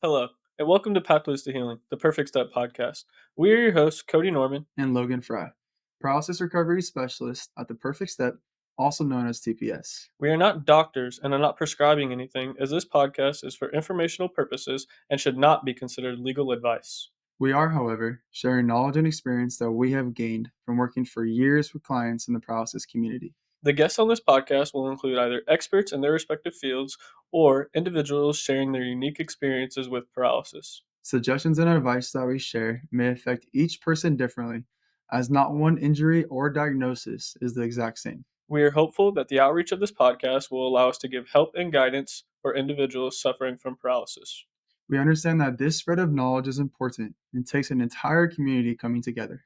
Hello, and welcome to Pathways to Healing, the Perfect Step podcast. We are your hosts, Cody Norman and Logan Frye, paralysis recovery specialist at the Perfect Step, also known as TPS. We are not doctors and are not prescribing anything, as this podcast is for informational purposes and should not be considered legal advice. We are, however, sharing knowledge and experience that we have gained from working for years with clients in the paralysis community. The guests on this podcast will include either experts in their respective fields or individuals sharing their unique experiences with paralysis. Suggestions and advice that we share may affect each person differently, as not one injury or diagnosis is the exact same. We are hopeful that the outreach of this podcast will allow us to give help and guidance for individuals suffering from paralysis. We understand that this spread of knowledge is important and takes an entire community coming together.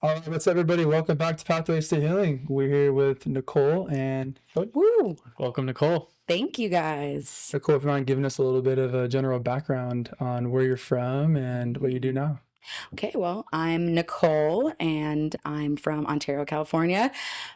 All right, what's up, everybody? Welcome back to Pathways to Healing. We're here with Nicole and Cody. Woo! Welcome, Nicole. Thank you, guys. Nicole, if you mind giving us a little bit of a general background on where you're from and what you do now. Okay, well, I'm Nicole and I'm from Ontario, California.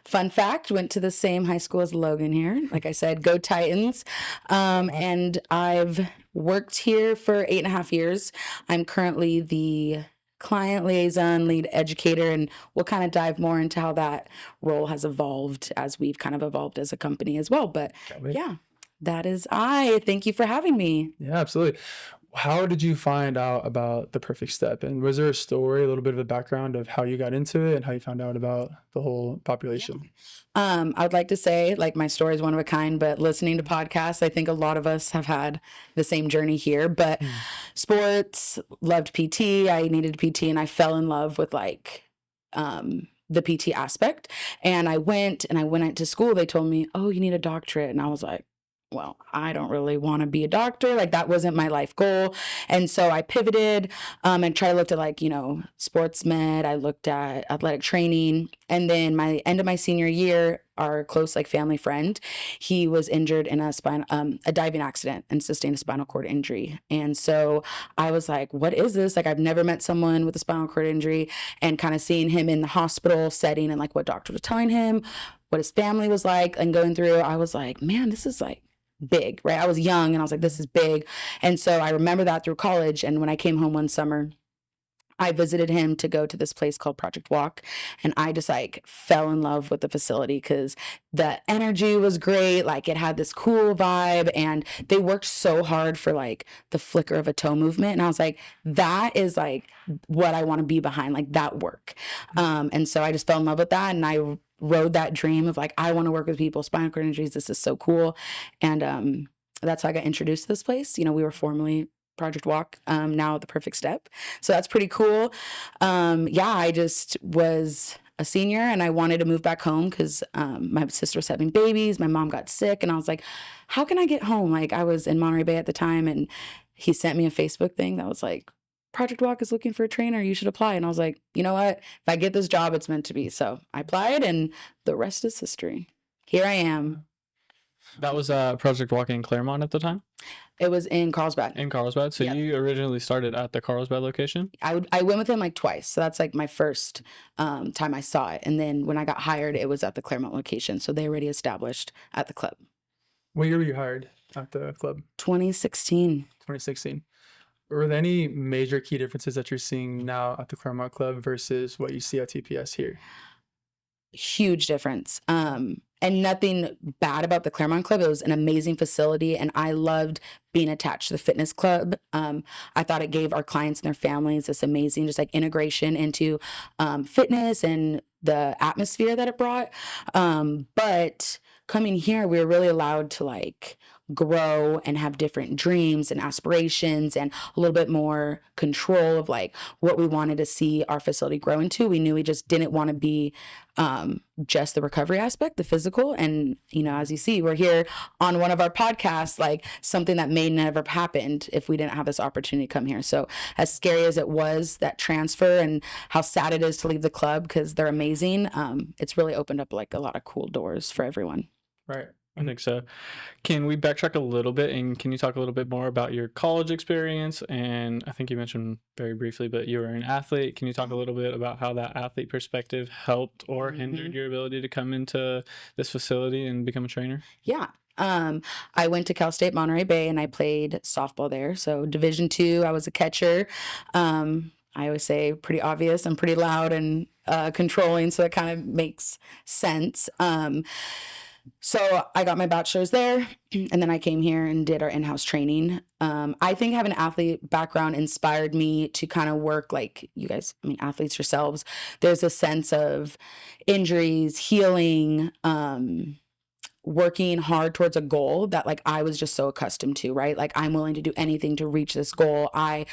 Fun fact, went to the same high school as Logan here. Like I said, go Titans. And I've worked here for 8.5 years. I'm currently the client liaison, lead educator, and we'll kind of dive more into how that role has evolved as we've kind of evolved as a company as well. But yeah, that is I. Thank you for having me. Yeah, absolutely. How did you find out about the Perfect Step? And was there a story, a little bit of a background of how you got into it and how you found out about the whole population? I would like to say like my story is one of a kind, but listening to podcasts, I think a lot of us have had the same journey here. But sports, loved PT. I needed PT and I fell in love with like the PT aspect. And I went to school. They told me, oh, you need a doctorate. And I was like, well, I don't really want to be a doctor. Like that wasn't my life goal. And so I pivoted and looked at like, sports med. I looked at athletic training. And then my end of my senior year, our close like family friend, he was injured in a diving accident and sustained a spinal cord injury. And so I was like, what is this? Like I've never met someone with a spinal cord injury, and kind of seeing him in the hospital setting and like what doctors were telling him, what his family was like and going through, I was like, man, this is like big, right? I was young and I was like, this is big. And so I remember that through college. And when I came home one summer, I visited him to go to this place called Project Walk. And I just like fell in love with the facility because the energy was great. Like it had this cool vibe and they worked so hard for like the flicker of a toe movement. And I was like, that is like what I want to be behind, like that work. And so I just fell in love with that. And I rode that dream of like, I want to work with people, spinal cord injuries. This is so cool. And that's how I got introduced to this place. We were formerly Project Walk, now the Perfect Step. So that's pretty cool. I just was a senior and I wanted to move back home because my sister was having babies. My mom got sick and I was like, how can I get home? Like I was in Monterey Bay at the time and he sent me a Facebook thing that was like, Project Walk is looking for a trainer. You should apply. And I was like, you know what? If I get this job, it's meant to be. So I applied and the rest is history. Here I am. That was Project Walk in Claremont at the time? It was in Carlsbad. In Carlsbad? So you originally started at the Carlsbad location? I went with him like twice. So that's like my first time I saw it. And then when I got hired, it was at the Claremont location. So they already established at the club. What year were you hired at the club? 2016. 2016. Were there any major key differences that you're seeing now at the Claremont Club versus what you see at TPS here? Huge difference. And nothing bad about the Claremont Club. It was an amazing facility and I loved being attached to the fitness club. I thought it gave our clients and their families this amazing just like integration into fitness and the atmosphere that it brought. But coming here, we were really allowed to like grow and have different dreams and aspirations and a little bit more control of like what we wanted to see our facility grow into. We knew we just didn't want to be just the recovery aspect, the physical. And, as you see, we're here on one of our podcasts, like something that may never have happened if we didn't have this opportunity to come here. So as scary as it was, that transfer and how sad it is to leave the club because they're amazing, it's really opened up like a lot of cool doors for everyone. Right. I think so. Can we backtrack a little bit and can you talk a little bit more about your college experience? And I think you mentioned very briefly, but you were an athlete. Can you talk a little bit about how that athlete perspective helped or hindered your ability to come into this facility and become a trainer? Yeah. I went to Cal State Monterey Bay and I played softball there. So Division II, I was a catcher. I always say pretty obvious. I'm pretty loud and controlling, so that kind of makes sense. So I got my bachelor's there, and then I came here and did our in-house training. I think having an athlete background inspired me to kind of work like you guys, I mean, athletes yourselves. There's a sense of injuries, healing, working hard towards a goal that like I was just so accustomed to, right? Like I'm willing to do anything to reach this goal. How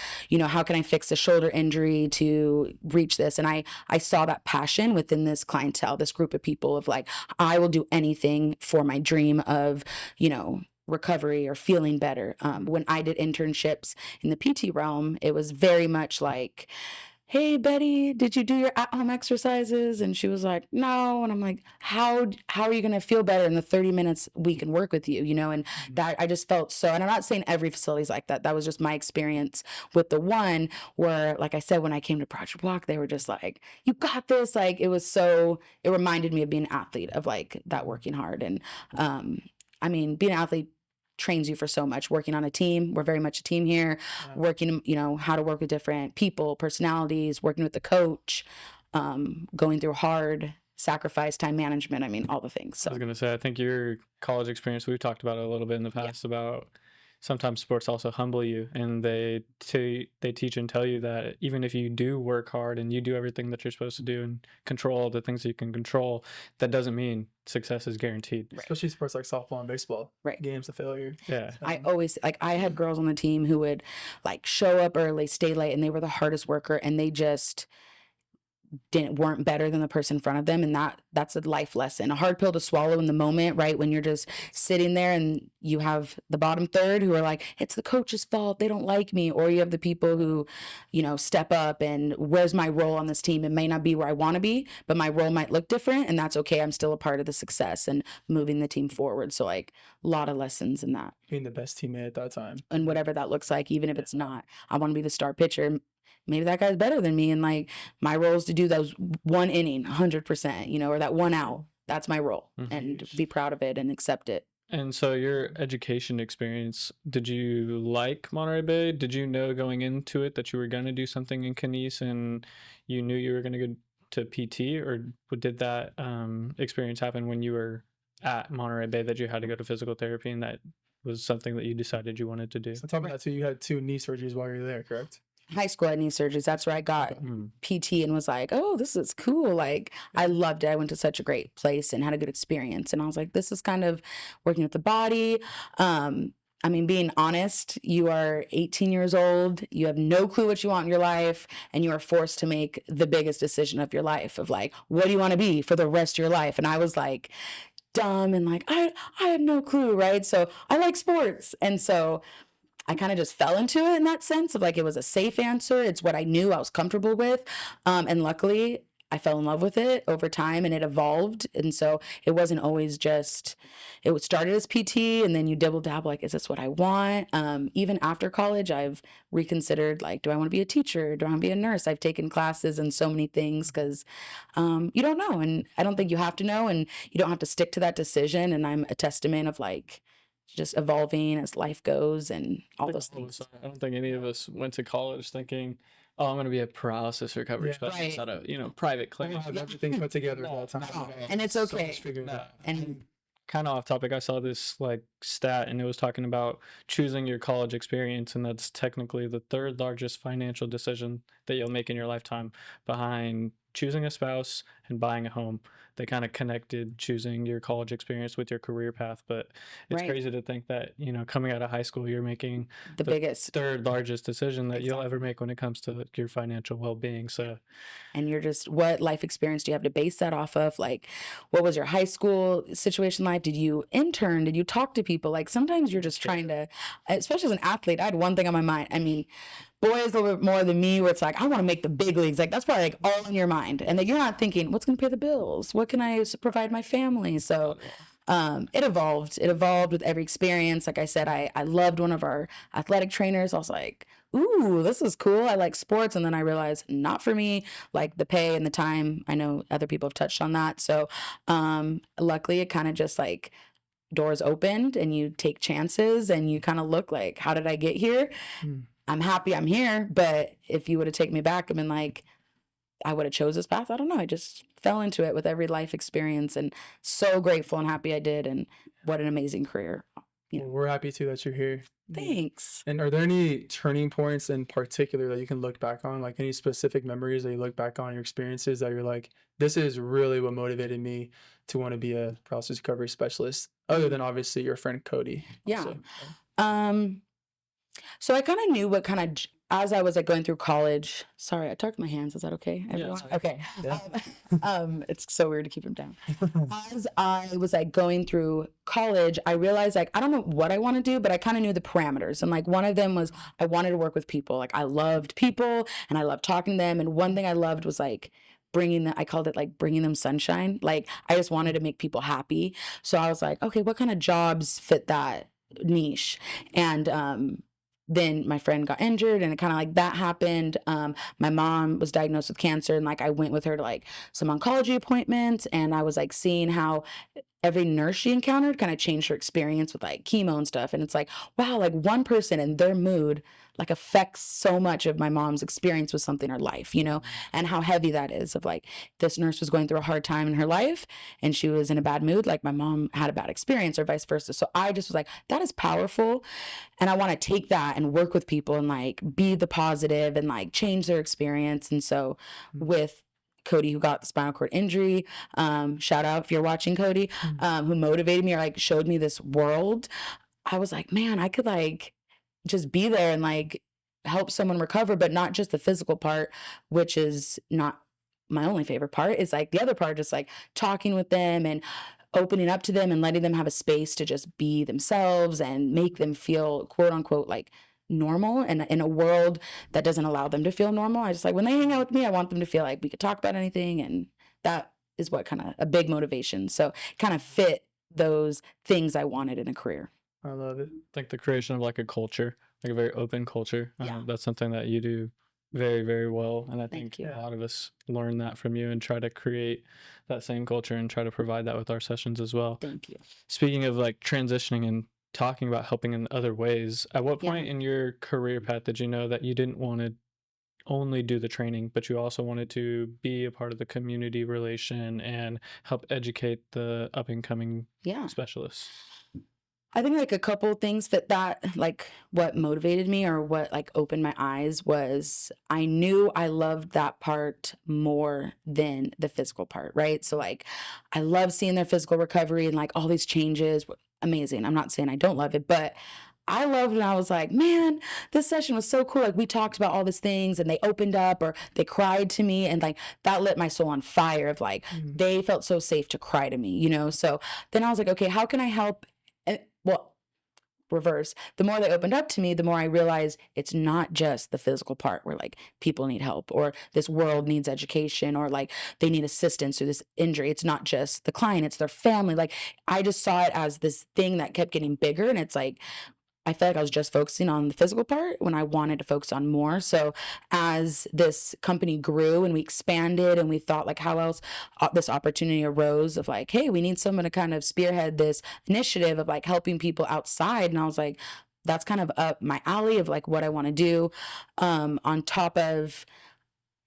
can I fix a shoulder injury to reach this? And I saw that passion within this clientele, this group of people of like, I will do anything for my dream of, recovery or feeling better. When I did internships in the PT realm, it was very much like, hey Betty, did you do your at-home exercises? And she was like, no. And I'm like, how are you going to feel better in the 30 minutes we can work with you? And that I just felt so, and I'm not saying every facility is like that. That was just my experience with the one where, like I said, when I came to Project Block, they were just like, you got this. Like, it reminded me of being an athlete, of like that working hard. And being an athlete trains you for so much. Working on a team, we're very much a team here. Working, how to work with different people, personalities, working with the coach, going through hard sacrifice, time management. I mean, all the things. So I was gonna say, I think your college experience, we've talked about it a little bit in the past about sometimes sports also humble you, and they teach and tell you that even if you do work hard and you do everything that you're supposed to do and control all the things that you can control, that doesn't mean success is guaranteed. Right. Especially sports like softball and baseball. Right. Games of failure. Yeah. I always I had girls on the team who would like show up early, stay late, and they were the hardest worker, and they just weren't better than the person in front of them. And that's a life lesson, a hard pill to swallow in the moment, right? When you're just sitting there and you have the bottom third who are like, it's the coach's fault, they don't like me. Or you have the people who, step up and where's my role on this team? It may not be where I want to be, but my role might look different, and that's okay. I'm still a part of the success and moving the team forward. So like a lot of lessons in that. Being the best teammate at that time. And whatever that looks like, even if it's not, I want to be the star pitcher. Maybe that guy's better than me, and like my role is to do those one inning 100%, or that one out. That's my role. And be proud of it and accept it. And so your education experience, did you like Monterey Bay? Did you know going into it that you were going to do something in kines and you knew you were going to go to PT, or did that experience happen when you were at Monterey Bay, that you had to go to physical therapy and that was something that you decided you wanted to do? So talking about you had 2 knee surgeries while you were there, correct? High school, I had knee surgeries. That's where I got PT and was like, oh, this is cool. Like, I loved it. I went to such a great place and had a good experience. And I was like, this is kind of working with the body. Being honest, you are 18 years old. You have no clue what you want in your life. And you are forced to make the biggest decision of your life of like, what do you want to be for the rest of your life? And I was like, dumb and like, I have no clue, right? So I like sports. And so I kind of just fell into it in that sense of like, it was a safe answer. It's what I knew I was comfortable with. And luckily I fell in love with it over time and it evolved. And so it wasn't always just, it started as PT and then you dibble dabble like, is this what I want? Even after college, I've reconsidered like, do I want to be a teacher? Do I want to be a nurse? I've taken classes and so many things because you don't know. And I don't think you have to know, and you don't have to stick to that decision. And I'm a testament of like, just evolving as life goes and all those things. I don't think any of us went to college thinking, oh, I'm going to be a paralysis recovery specialist at a private clinic. Everything put together at that time. And it's okay. And kind of off topic, I saw this like stat and it was talking about choosing your college experience, and that's technically the 3rd largest financial decision that you'll make in your lifetime, behind choosing a spouse and buying a home. They kind of connected choosing your college experience with your career path, but it's crazy to think that, coming out of high school, you're making the biggest 3rd largest decision that you'll ever make when it comes to your financial well-being. So, and you're just, what life experience do you have to base that off of? Like, what was your high school situation like? Did you intern? Did you talk to people? Like, sometimes you're just trying to, especially as an athlete, I had one thing on my mind. I mean, boys a little bit more than me, where it's like, I want to make the big leagues. Like, that's probably like all in your mind. And that you're not thinking, what's going to pay the bills? What can I provide my family? So it evolved. It evolved with every experience. Like I said, I loved one of our athletic trainers. I was like, ooh, this is cool. I like sports. And then I realized not for me, like the pay and the time. I know other people have touched on that. So luckily it kind of just like, doors opened and you take chances and you kind of look like, how did I get here? I'm happy I'm here, but if you would have taken me back and been like, I would have chose this path. I don't know. I just fell into it with every life experience, and so grateful and happy I did. And what an amazing career. Well, we're happy too that you're here. Thanks. And are there any turning points in particular that you can look back on? Like any specific memories that you look back on your experiences that you're like, this is really what motivated me to want to be a paralysis recovery specialist, other than obviously your friend Cody. Yeah. So, So I kind of knew what kind of, as I was like going through college. Sorry, I talked my hands. Is that okay, everyone? sorry. Okay. Yeah. It's so weird to keep them down. As I was like going through college, I realized like I don't know what I want to do, but I kind of knew the parameters. And like one of them was I wanted to work with people. Like I loved people and I loved talking to them. And one thing I loved was like I called it like bringing them sunshine. Like I just wanted to make people happy. So I was like, okay, what kind of jobs fit that niche? And then my friend got injured and it kind of like that happened. My mom was diagnosed with cancer and like I went with her to like some oncology appointments and I was like seeing how every nurse she encountered kind of changed her experience with like chemo and stuff. And it's like, wow, like one person and their mood like affects so much of my mom's experience with something in her life, you know, and how heavy that is of like this nurse was going through a hard time in her life and she was in a bad mood. Like my mom had a bad experience or vice versa. So I just was like, that is powerful. And I want to take that and work with people and like be the positive and like change their experience. And so with Cody, who got the spinal cord injury, shout out if you're watching, Cody, who motivated me or like showed me this world. I was like, man, I could like just be there and like help someone recover, but not just the physical part, which is not my only favorite part. Is like the other part, just like talking with them and opening up to them and letting them have a space to just be themselves and make them feel quote unquote like normal and in a world that doesn't allow them to feel normal. I just like when they hang out with me, I want them to feel like we could talk about anything, and that is what kind of a big motivation. So kind of fit those things I wanted in a career. I love it. Like the creation of like a culture, like a very open culture. Yeah. That's something that you do very, very well. And I Thank think you. a lot of us learn that from you and try to create that same culture and try to provide that with our sessions as well. Thank you. Speaking of like transitioning and talking about helping in other ways, at what point in your career path did you know that you didn't want to only do the training, but you also wanted to be a part of the community relation and help educate the up and coming specialists? I think like a couple things that like what motivated me or what like opened my eyes was I knew I loved that part more than the physical part, right? So like I love seeing their physical recovery and like all these changes. Amazing. I'm not saying I don't love it, but I loved when I was like, man, this session was so cool. Like we talked about all these things and they opened up or they cried to me and like that lit my soul on fire of like they felt so safe to cry to me, you know? So then I was like, okay, how can I help? Well, reverse. The more they opened up to me, the more I realized it's not just the physical part where like people need help or this world needs education or like they need assistance through this injury. It's not just the client, it's their family. Like I just saw it as this thing that kept getting bigger. And it's like, I felt like I was just focusing on the physical part when I wanted to focus on more. So as this company grew and we expanded and we thought like how else this opportunity arose of like, hey, we need someone to kind of spearhead this initiative of like helping people outside. And I was like, that's kind of up my alley of like what I want to do. On top of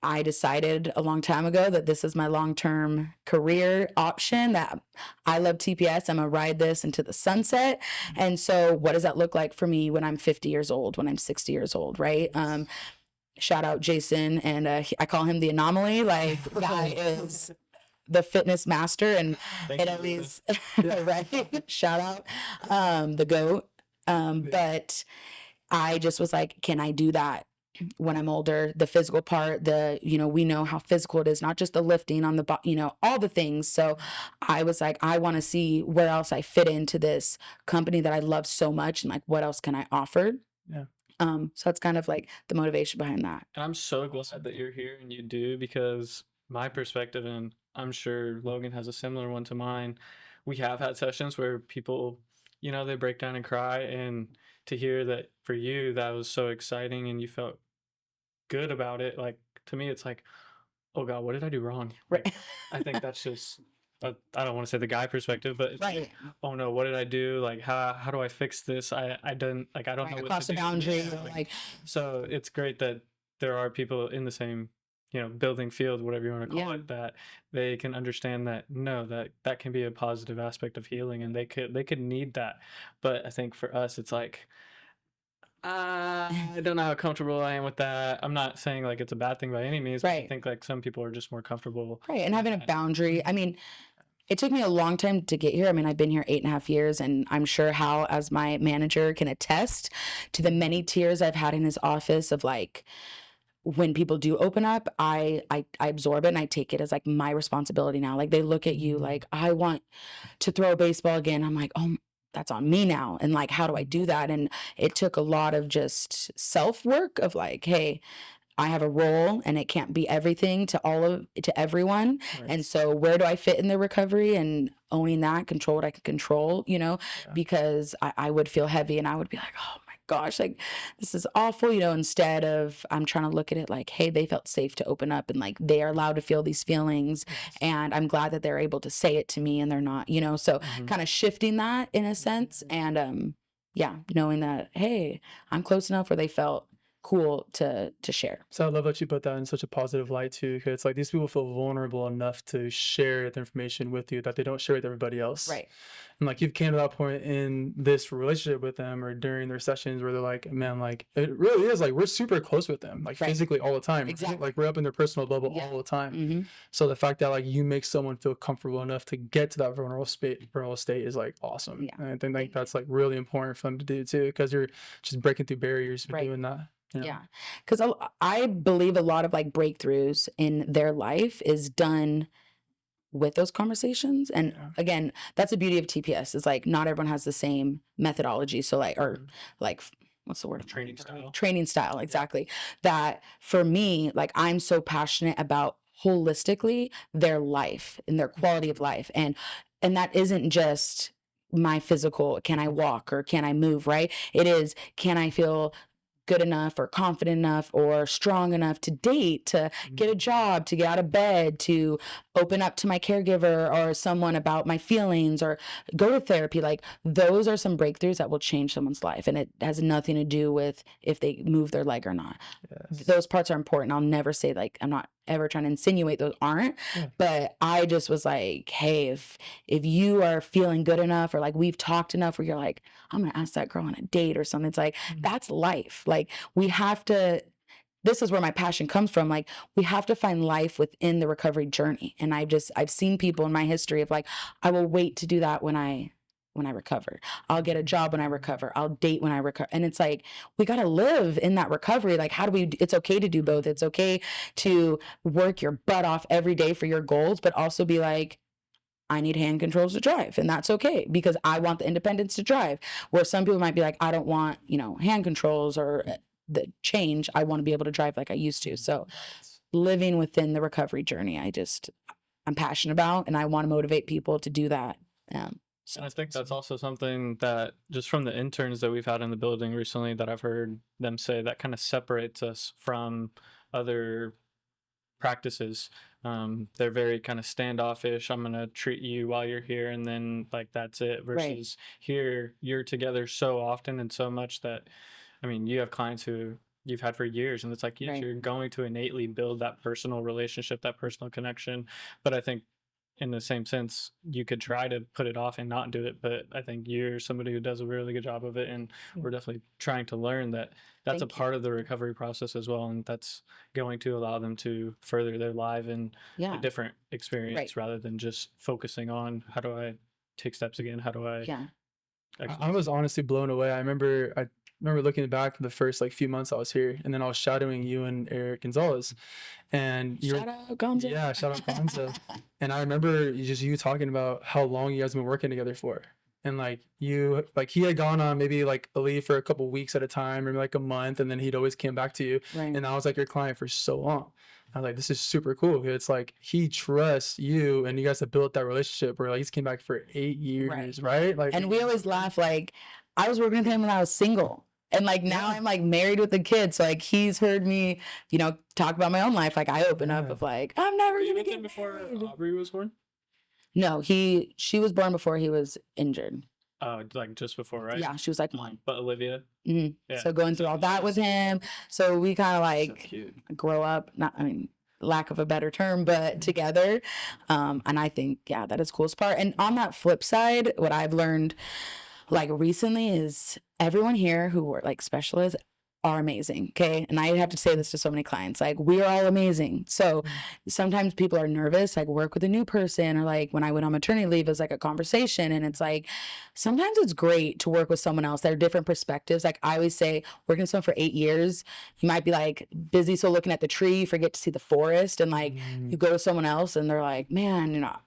I decided a long time ago that this is my long-term career option, that I love TPS. I'm going to ride this into the sunset. And so what does that look like for me when I'm 50 years old, when I'm 60 years old, right? Shout out Jason. And I call him the anomaly. Like the guy is the fitness master and at least, right? Shout out the GOAT. But I just was like, can I do that when I'm older? The physical part, we know how physical it is, not just the lifting on the all the things. So I was like, I want to see where else I fit into this company that I love so much and like what else can I offer? Yeah. So that's kind of like the motivation behind that. And I'm so glad that you're here and you do, because my perspective, and I'm sure Logan has a similar one to mine, we have had sessions where people, they break down and cry, and to hear that for you that was so exciting and you felt good about it, like to me it's like, oh God, what did I do wrong? Right. I think that's just I don't want to say the guy perspective, but it's Right. oh no, what did I do? Like how do I fix this? I don't like I don't Right, know what across to the do. boundary, Yeah, like so it's great that there are people in the same, building field, whatever you want to call Yeah. it, that they can understand that no, that can be a positive aspect of healing, and they could need that. But I think for us, it's like I don't know how comfortable I am with that. I'm not saying like it's a bad thing by any means, but I Right. think like some people are just more comfortable. right, and having a that. boundary. I mean, it took me a long time to get here. I mean, I've been here 8.5 years, and I'm sure Hal, as my manager, can attest to the many tears I've had in his office of like when people do open up, I absorb it and I take it as like my responsibility now. Like they look at you like, I want to throw a baseball again. I'm like, oh, that's on me now. And like, how do I do that? And it took a lot of just self work of like, hey, I have a role and it can't be everything to everyone. Right. And so where do I fit in the recovery, and owning that, control what I can control, Yeah. because I would feel heavy and I would be like, oh my gosh, like this is awful, instead of I'm trying to look at it like, hey, they felt safe to open up and like they are allowed to feel these feelings. Yes. And I'm glad that they're able to say it to me and they're not, so kind of shifting that in a sense. And yeah, knowing that, hey, I'm close enough where they felt cool to share. So I love that you put that in such a positive light too, because it's like these people feel vulnerable enough to share the information with you that they don't share with everybody else. Right. And like you've came to that point in this relationship with them or during their sessions where they're like, man, like it really is like we're super close with them, like Right. physically all the time. Right? Exactly. Like we're up in their personal bubble Yeah. all the time. Mm-hmm. So the fact that like you make someone feel comfortable enough to get to that vulnerable state is like awesome. Yeah. And I think like that's like really important for them to do too, because you're just breaking through barriers for Right. doing that. Yeah. Because I believe a lot of like breakthroughs in their life is done with those conversations. And Yeah. again, that's the beauty of TPS, is like not everyone has the same methodology. So like, or like, what's the word? Training style. Training style, exactly. That for me, like I'm so passionate about holistically their life and their quality of life. And that isn't just my physical, can I walk or can I move, right? It is, can I feel good enough or confident enough or strong enough to date, to get a job, to get out of bed, to open up to my caregiver or someone about my feelings or go to therapy. Like those are some breakthroughs that will change someone's life. And it has nothing to do with if they move their leg or not. Yes. Those parts are important. I'll never say like, I'm not ever trying to insinuate those aren't, but I just was like, hey, if you are feeling good enough or like we've talked enough where you're like, I'm going to ask that girl on a date or something. It's like, that's life. Like we have to, this is where my passion comes from. Like we have to find life within the recovery journey. And I've seen people in my history of like, I will wait to do that when I recover. I'll get a job when I recover. I'll date when I recover. And it's like, we got to live in that recovery. Like, how do we, it's okay to do both. It's okay to work your butt off every day for your goals, but also be like, I need hand controls to drive. And that's okay because I want the independence to drive. Where some people might be like, I don't want, hand controls or the change. I want to be able to drive like I used to. So living within the recovery journey, I'm passionate about, and I want to motivate people to do that. And I think that's also something that just from the interns that we've had in the building recently that I've heard them say that kind of separates us from other practices. They're very kind of standoffish. I'm going to treat you while you're here and then like that's it, versus here you're together so often and so much that, I mean, you have clients who you've had for years and it's like yes, you're going to innately build that personal relationship, that personal connection. But I think in the same sense, you could try to put it off and not do it, but I think you're somebody who does a really good job of it, and we're definitely trying to learn that that's a part of the recovery process as well, and that's going to allow them to further their life and a different experience rather than just focusing on how do I take steps again, how do I I was honestly blown away. I remember looking back the first like few months I was here, and then I was shadowing you and Eric Gonzalez, and shout out Gonzo. Yeah, shout out Gonzo. And I remember you talking about how long you guys been working together for, and like he had gone on maybe like a leave for a couple weeks at a time, or like a month, and then he'd always came back to you, and I was like your client for so long. I was like, this is super cool. It's like he trusts you, and you guys have built that relationship where like he's came back for 8 years, right? Like, and we always laugh like I was working with him when I was single. And like now I'm like married with a kid. So like he's heard me, talk about my own life. Like I open up of like, I'm never Were you gonna with him get before married. Aubrey was born? No, she was born before he was injured. Like just before, right? Yeah, she was like 1. But Olivia, Mhm. yeah. So going through all that with him. So we kind of So like cute. grow up, not, I mean, lack of a better term, but together. And I think, yeah, that is the coolest part. And on that flip side, what I've learned like recently is everyone here who were like specialists are amazing. Okay. And I have to say this to so many clients, like we are all amazing. So sometimes people are nervous, like work with a new person, or like when I went on maternity leave, it was like a conversation. And it's like, sometimes it's great to work with someone else. There are different perspectives. Like I always say, working with someone for 8 years, you might be like busy. So looking at the tree, you forget to see the forest. And like you go to someone else and they're like, man, you know,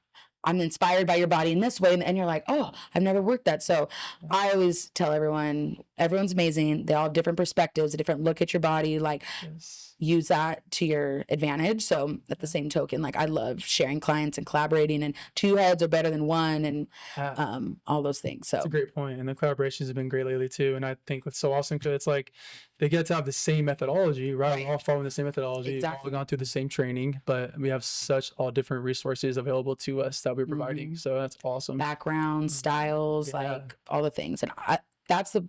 I'm inspired by your body in this way. And you're like, oh, I've never worked that. So I always tell everyone, everyone's amazing. They all have different perspectives, a different look at your body. Like use that to your advantage. So at the same token, like I love sharing clients and collaborating, and 2 heads are better than 1, and all those things. So that's a great point. And the collaborations have been great lately too. And I think what's so awesome, because it's like they get to have the same methodology, right? We're all following the same methodology. We've all gone through the same training, but we have such all different resources available to us that we're providing. So that's awesome. Background, styles, like all the things. And that's the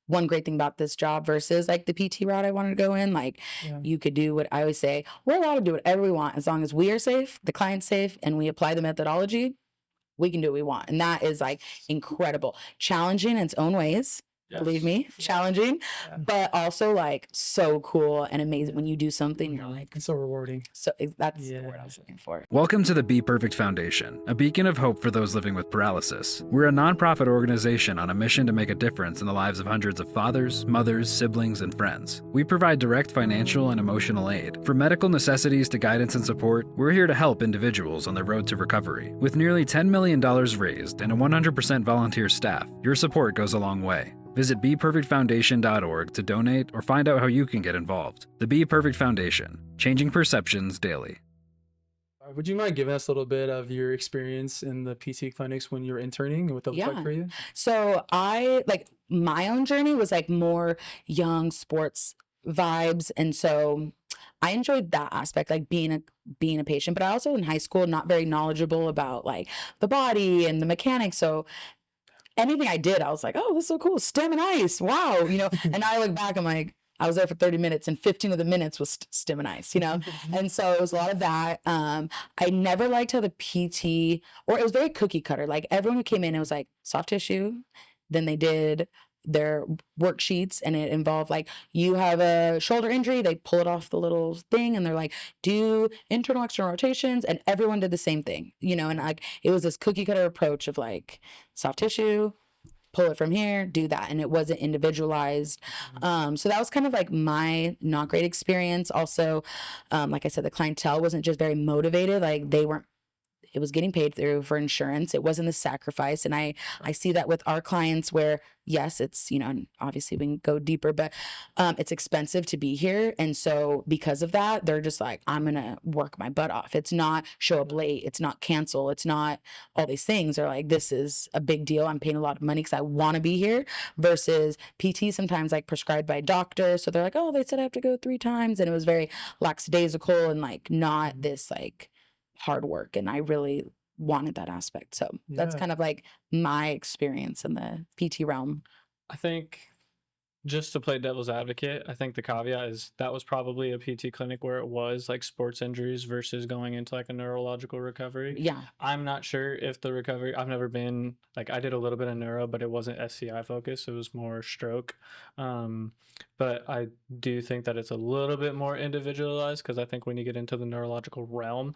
one great thing about this job versus like the PT route I wanted to go in. Like you could do what I always say, we're allowed to do whatever we want as long as we are safe, the client's safe, and we apply the methodology. We can do what we want. And that is like incredible, challenging in its own ways. Believe me, challenging, but also like so cool and amazing when you do something. You're like, it's so rewarding. So that's the word I was looking for. Welcome to the Be Perfect Foundation, a beacon of hope for those living with paralysis. We're a nonprofit organization on a mission to make a difference in the lives of hundreds of fathers, mothers, siblings, and friends. We provide direct financial and emotional aid. From medical necessities to guidance and support, we're here to help individuals on their road to recovery. With nearly $10 million raised and a 100% volunteer staff, your support goes a long way. Visit BePerfectFoundation.org to donate or find out how you can get involved. The Be Perfect Foundation, changing perceptions daily. Would you mind giving us a little bit of your experience in the PT clinics when you were interning and what that looked like for you? So I like my own journey was like more young sports vibes, and so I enjoyed that aspect, like being a patient. But I also in high school not very knowledgeable about like the body and the mechanics. So anything I did, I was like, oh, this is so cool. Stem and ice. Wow. You know, and I look back, I'm like, I was there for 30 minutes and 15 of the minutes was stem and ice, you know? And so it was a lot of that. I never liked how the PT, or it was very cookie cutter. Like everyone who came in, it was like soft tissue. Then they did their worksheets and it involved like, you have a shoulder injury, they pull it off the little thing and they're like, do internal external rotations, and everyone did the same thing, you know? And like it was this cookie cutter approach of like soft tissue, pull it from here, do that, and it wasn't individualized. So that was kind of like my not great experience. Also, like I said, the clientele wasn't just very motivated. Like they weren't, it was getting paid through for insurance. It wasn't the sacrifice. And I see that with our clients where, yes, it's, you know, and obviously we can go deeper, but it's expensive to be here. And so because of that, they're just like, I'm going to work my butt off. It's not show up late. It's not cancel. It's not all these things. They're like, this is a big deal. I'm paying a lot of money because I want to be here, versus PT sometimes like prescribed by a doctor. So they're like, oh, they said I have to go 3 times. And it was very lackadaisical and like not this like hard work, and I really wanted that aspect. So that's kind of like my experience in the PT realm. I think, just to play devil's advocate, I think the caveat is that was probably a PT clinic where it was like sports injuries versus going into like a neurological recovery. Yeah. I'm not sure if the recovery, I've never been, like I did a little bit of neuro, but it wasn't SCI focused. It was more stroke. But I do think that it's a little bit more individualized, because I think when you get into the neurological realm,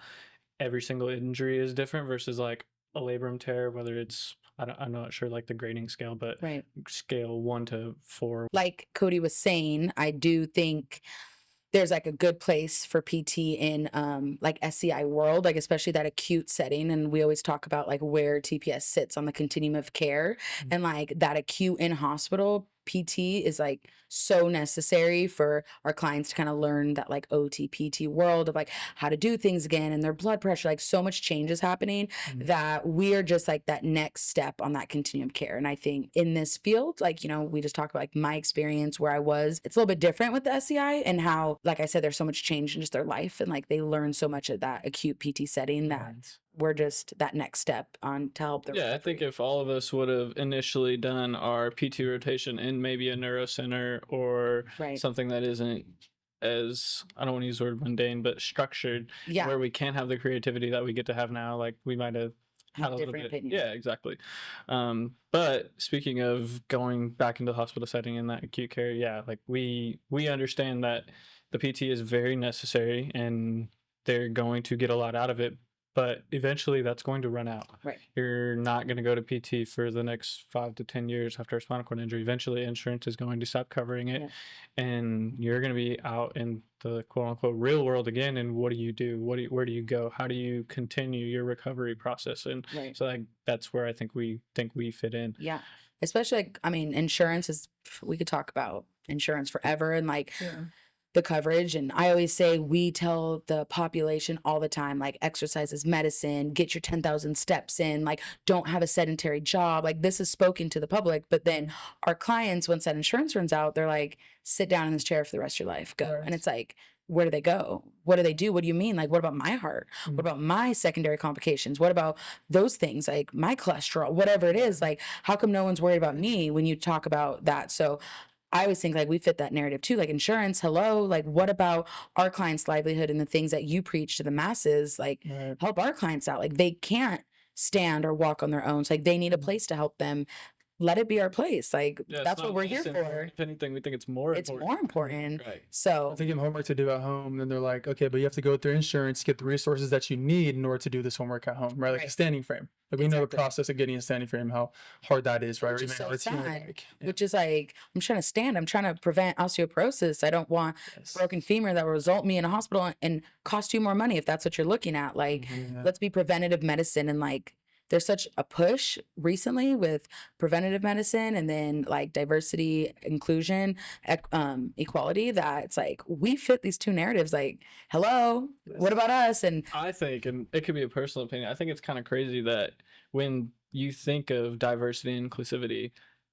every single injury is different versus like a labrum tear, whether it's, I'm not sure like the grading scale, but scale 1 to 4. Like Cody was saying, I do think there's like a good place for PT in like SCI world, like especially that acute setting. And we always talk about like where TPS sits on the continuum of care, and like that acute in hospital PT is like so necessary for our clients to kind of learn that like OT PT world of like how to do things again, and their blood pressure, like so much change is happening that we are just like that next step on that continuum of care. And I think in this field, like, you know, we just talked about like my experience where I was, it's a little bit different with the SCI, and how, like I said, there's so much change in just their life, and like they learn so much at that acute PT setting that we're just that next step on to help the Yeah, I think if all of us would have initially done our PT rotation in maybe a neuro center or Right. something that isn't as, I don't want to use the word mundane, but structured, Yeah. where we can have the creativity that we get to have now, like we might have had a little different bit. opinions. Yeah, exactly. But speaking of going back into the hospital setting in that acute care, yeah, like we understand that the PT is very necessary and they're going to get a lot out of it, but eventually that's going to run out. Right. You're not going to go to PT for the next 5 to 10 years after a spinal cord injury. Eventually, insurance is going to stop covering it, and you're going to be out in the quote unquote real world again. And what do you do? Where do you go? How do you continue your recovery process? And so, like, that's where I think we fit in. Yeah. Especially, like, I mean, insurance is, we could talk about insurance forever and like the coverage. And I always say, we tell the population all the time, like, exercise is medicine, get your 10,000 steps in, like, don't have a sedentary job. Like, this is spoken to the public. But then our clients, once that insurance runs out, they're like, sit down in this chair for the rest of your life, go. And it's like, where do they go? What do they do? What do you mean? Like, what about my heart? What about my secondary complications? What about those things? Like my cholesterol, whatever it is, like, how come no one's worried about me when you talk about that? So I always think like we fit that narrative too, like insurance, hello, like what about our clients' livelihood and the things that you preach to the masses, like help our clients out. Like they can't stand or walk on their own. So like they need a place to help them. Let it be our place. Like that's what we're here for. If anything, we think it's more important. It's more important. Right. So they give them homework to do at home, and they're like, okay, but you have to go through insurance, get the resources that you need in order to do this homework at home, right? Like a standing frame. Like we know the process of getting a standing frame, how hard that is, right? Which is so sad. Which is like, I'm trying to stand. I'm trying to prevent osteoporosis. I don't want broken femur that will result me in a hospital and cost you more money if that's what you're looking at. Like, let's be preventative medicine. And like, there's such a push recently with preventative medicine and then like diversity, inclusion, equality, that it's like we fit these two narratives. Like, hello, what about us? And I think, and it could be a personal opinion, I think it's kind of crazy that when you think of diversity and inclusivity,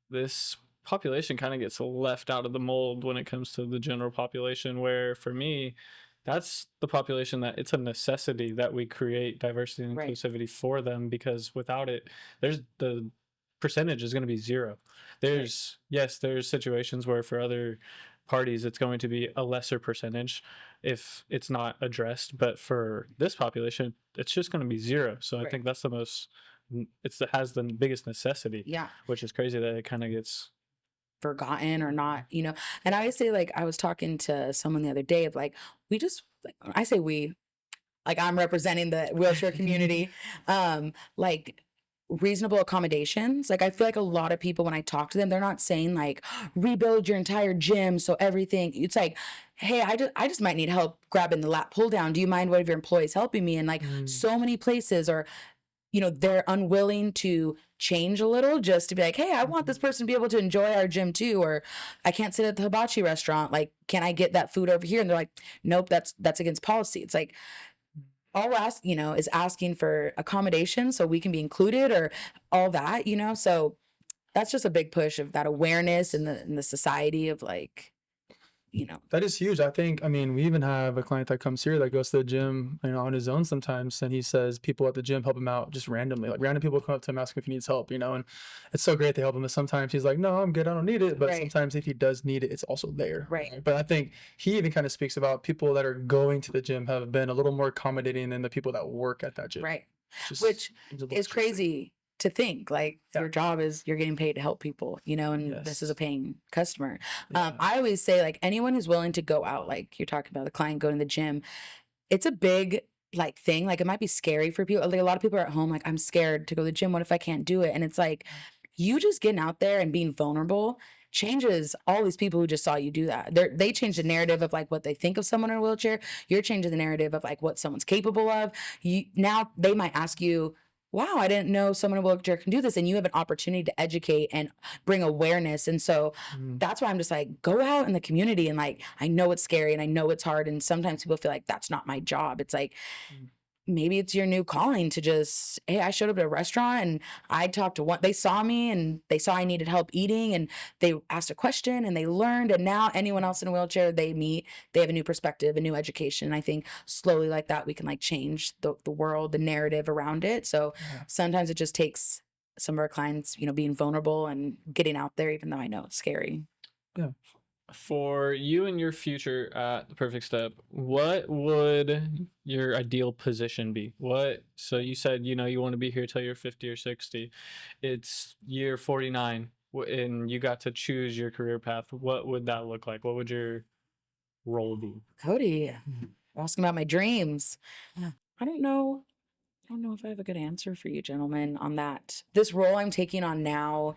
this population kind of gets left out of the mold when it comes to the general population, where for me, that's the population that it's a necessity that we create diversity and inclusivity for them, because without it, there's the percentage is going to be zero. There's there's situations where for other parties it's going to be a lesser percentage if it's not addressed, but for this population it's just going to be zero. So I think that's the most, has the biggest necessity, which is crazy that it kind of gets forgotten or not, you know. And I always say, like, I was talking to someone the other day of like, we just, like, I say we, like, I'm representing the wheelchair community, like reasonable accommodations. Like, I feel like a lot of people, when I talk to them, they're not saying like rebuild your entire gym so everything, it's like, hey, I just might need help grabbing the lat pull down, do you mind one of your employees helping me? And like so many places are, you know, they're unwilling to change a little just to be like, hey, I want this person to be able to enjoy our gym too. Or I can't sit at the hibachi restaurant. Like, can I get that food over here? And they're like, nope, that's against policy. It's like, all we're asking, you know, is asking for accommodation so we can be included or all that, you know? So that's just a big push of that awareness in the society of like, you know, that is huge. I think, I mean, we even have a client that comes here that goes to the gym, you know, on his own sometimes, and he says people at the gym help him out just randomly. Like random people come up to him asking if he needs help, you know, and it's so great they help him. And sometimes he's like, no, I'm good, I don't need it. But sometimes if he does need it, it's also there. Right. But I think he even kind of speaks about people that are going to the gym have been a little more accommodating than the people that work at that gym. Right. Which is crazy to think, like your job is you're getting paid to help people, you know, and this is a paying customer. I always say, like, anyone who's willing to go out, like you're talking about the client going to the gym, it's a big like thing. Like, it might be scary for people. Like, a lot of people are at home like, I'm scared to go to the gym, what if I can't do it? And it's like, you just getting out there and being vulnerable changes all these people who just saw you do that. They change the narrative of like what they think of someone in a wheelchair. You're changing the narrative of like what someone's capable of. Now they might ask you, wow, I didn't know someone in a wheelchair can do this. And you have an opportunity to educate and bring awareness. And so that's why I'm just like, go out in the community. And like, I know it's scary and I know it's hard. And sometimes people feel like that's not my job. It's like, maybe it's your new calling to just, hey, I showed up at a restaurant and I talked to one, they saw me and they saw I needed help eating and they asked a question and they learned. And now anyone else in a wheelchair they meet, they have a new perspective, a new education. And I think slowly like that, we can like change the world, the narrative around it. So sometimes it just takes some of our clients, you know, being vulnerable and getting out there, even though I know it's scary. Yeah. For you and your future at the Perfect Step, what would your ideal position be? So you said, you know, you want to be here till you're 50 or 60. It's year 49 and you got to choose your career path. What would that look like? What would your role be? Cody, asking about my dreams. I don't know. I don't know if I have a good answer for you, gentlemen, on that. This role I'm taking on now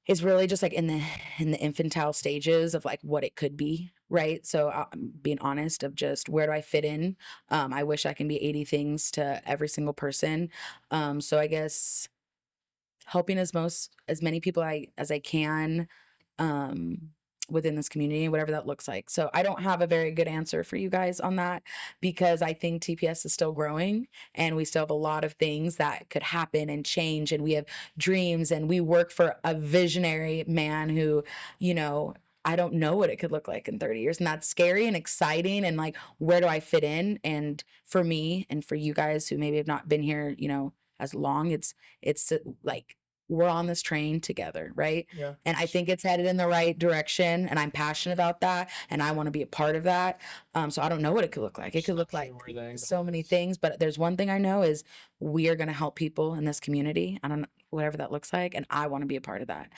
is really just like in the infantile stages of like what it could be, right? So I'm being honest of just where do I fit in? I wish I can be 80 things to every single person. So I guess helping as many people as I can within this community, whatever that looks like. So I don't have a very good answer for you guys on that because I think TPS is still growing and we still have a lot of things that could happen and change. And we have dreams and we work for a visionary man who, you know, I don't know what it could look like in 30 years. And that's scary and exciting. And like, where do I fit in? And for me and for you guys who maybe have not been here, you know, as long, it's like, we're on this train together, right? Yeah. And I think it's headed in the right direction and I'm passionate about that and I want to be a part of that. So I don't know what it could look like. It could look like so many things, but there's one thing I know is we are going to help people in this community. I don't know, whatever that looks like. And I want to be a part of that.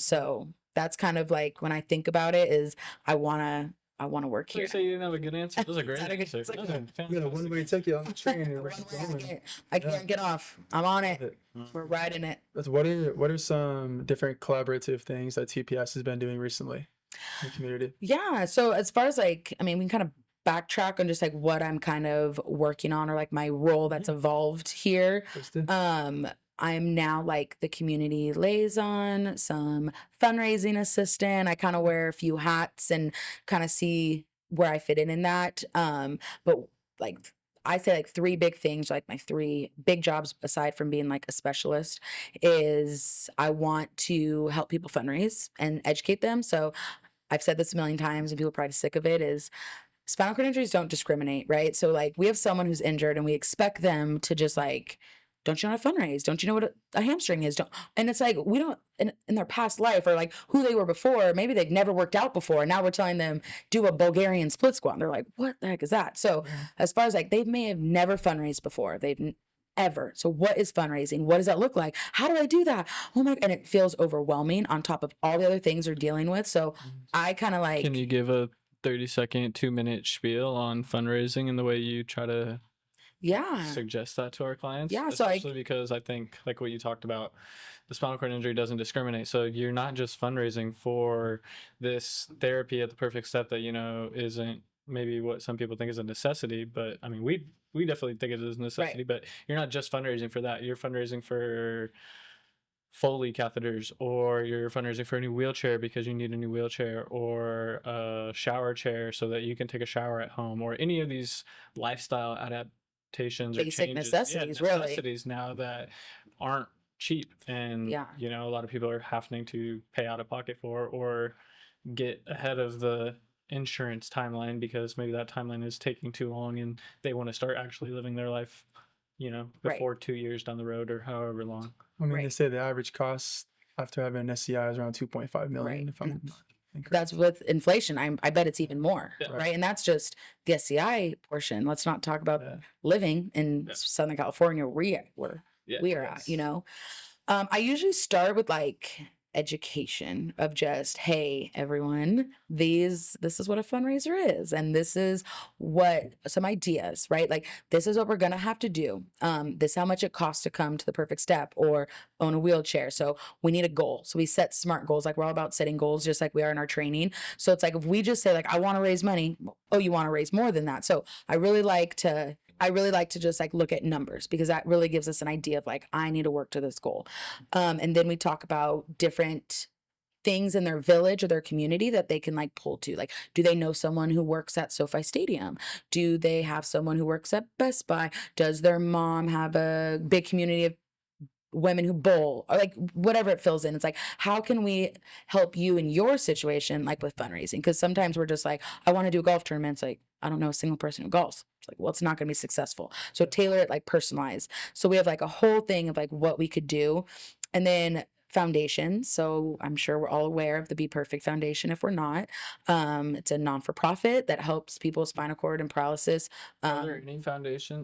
So that's kind of like when I think about it is I want to work here. You say you didn't have a good answer. That was a great Not a good- answer. it's like- That was Yeah, fantastic. one way to take you on the train. And One right way I going. can't- I can't get off. I'm on it. We're riding it. What are some different collaborative things that TPS has been doing recently in the community? Yeah. So as far as like, I mean, we can kind of backtrack on just like what I'm kind of working on or like my role that's evolved here. I'm now like the community liaison, some fundraising assistant. I kind of wear a few hats and kind of see where I fit in that. But like I say like three big things, like my three big jobs aside from being like a specialist is I want to help people fundraise and educate them. So I've said this a million times and people are probably sick of it is spinal cord injuries don't discriminate, right? So like we have someone who's injured and we expect them to just like, don't you know how to fundraise? Don't you know what a hamstring is? And it's like, we don't, in their past life or like who they were before, maybe they've never worked out before. And now we're telling them do a Bulgarian split squat. And they're like, what the heck is that? So as far as like, they may have never fundraised before. Ever. So what is fundraising? What does that look like? How do I do that? Oh my, and it feels overwhelming on top of all the other things they're dealing with. So I kind of like, Can you give a 30-second, 2-minute spiel on fundraising and the way you try to suggest that to our clients? Yeah, so especially because I think like what you talked about, the spinal cord injury doesn't discriminate. So you're not just fundraising for this therapy at the Perfect Step that, you know, isn't maybe what some people think is a necessity, but I mean, we definitely think it is a necessity, but you're not just fundraising for that. You're fundraising for Foley catheters, or you're fundraising for a new wheelchair because you need a new wheelchair, or a shower chair so that you can take a shower at home, or any of these lifestyle adaptations or basic changes, necessities, really. necessities now that aren't cheap, and you know, a lot of people are having to pay out of pocket for or get ahead of the insurance timeline because maybe that timeline is taking too long and they want to start actually living their life, you know, before 2 years down the road or however long. I mean, they say the average cost after having an SCI is around 2.5 million. If I'm not incorrect. that's with inflation. I bet it's even more, right? And that's just the SCI portion. Let's not talk about living in Southern California where we are at, you know? I usually start with like education of just, hey, everyone, this is what a fundraiser is. And this is what some ideas, right? Like this is what we're going to have to do. This is how much it costs to come to the Perfect Step or own a wheelchair. So we need a goal. So we set SMART goals. Like we're all about setting goals, just like we are in our training. So it's like, if we just say like, I want to raise money. Oh, you want to raise more than that. So I really like to just like look at numbers because that really gives us an idea of like, I need to work to this goal. And then we talk about different things in their village or their community that they can like pull to. Like, do they know someone who works at SoFi Stadium? Do they have someone who works at Best Buy? Does their mom have a big community of women who bowl, or like whatever it fills in? It's like, how can we help you in your situation, like with fundraising? Because sometimes we're just like, I want to do a golf tournament. It's like, I don't know a single person who golfs. It's like, well, it's not going to be successful. So tailor it, like personalized. So we have like a whole thing of like what we could do. And then foundation. So I'm sure we're all aware of the Be Perfect Foundation. If we're not, it's a non-for-profit that helps people with spinal cord and paralysis. Are there any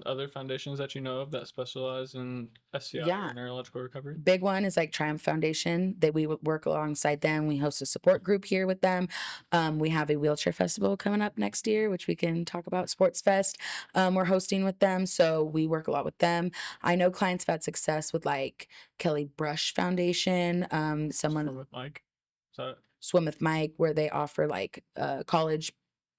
other foundations that you know of that specialize in SCI Yeah. or neurological recovery? Big one is like Triumph Foundation, that we work alongside them. We host a support group here with them. We have a wheelchair festival coming up next year, which we can talk about. Sports Fest, we're hosting with them, so we work a lot with them. I know clients have had success with like Kelly Brush Foundation, Swim with Mike. So Swim with Mike, where they offer like college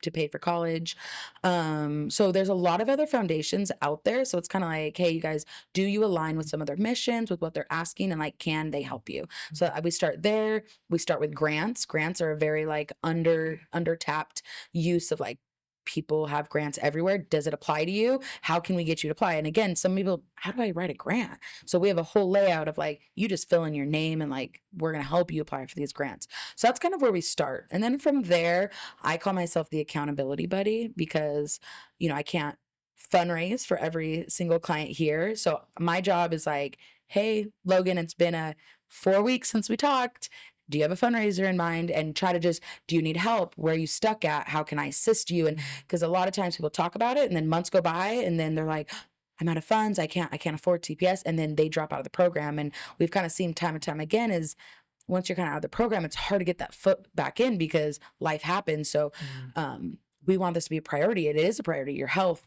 to pay for college. So there's a lot of other foundations out there. So it's kind of like, hey, you guys, do you align with some of their missions, with what they're asking, and like, can they help you? So we start there. We start with grants. Grants are a very like under tapped use of like, people have grants everywhere. Does it apply to you? How can we get you to apply? And again, some people, how do I write a grant? So we have a whole layout of like, you just fill in your name and like, we're going to help you apply for these grants. So that's kind of where we start. And then from there, I call myself the accountability buddy, because, you know, I can't fundraise for every single client here. So my job is like, hey, Logan, it's been 4 weeks since we talked. Do you have a fundraiser in mind? And try to just, do you need help? Where are you stuck at? How can I assist you? And because a lot of times people talk about it and then months go by and then they're like, I'm out of funds. I can't afford TPS. And then they drop out of the program. And we've kind of seen time and time again is, once you're kind of out of the program, it's hard to get that foot back in because life happens. So we want this to be a priority. It is a priority. Your health,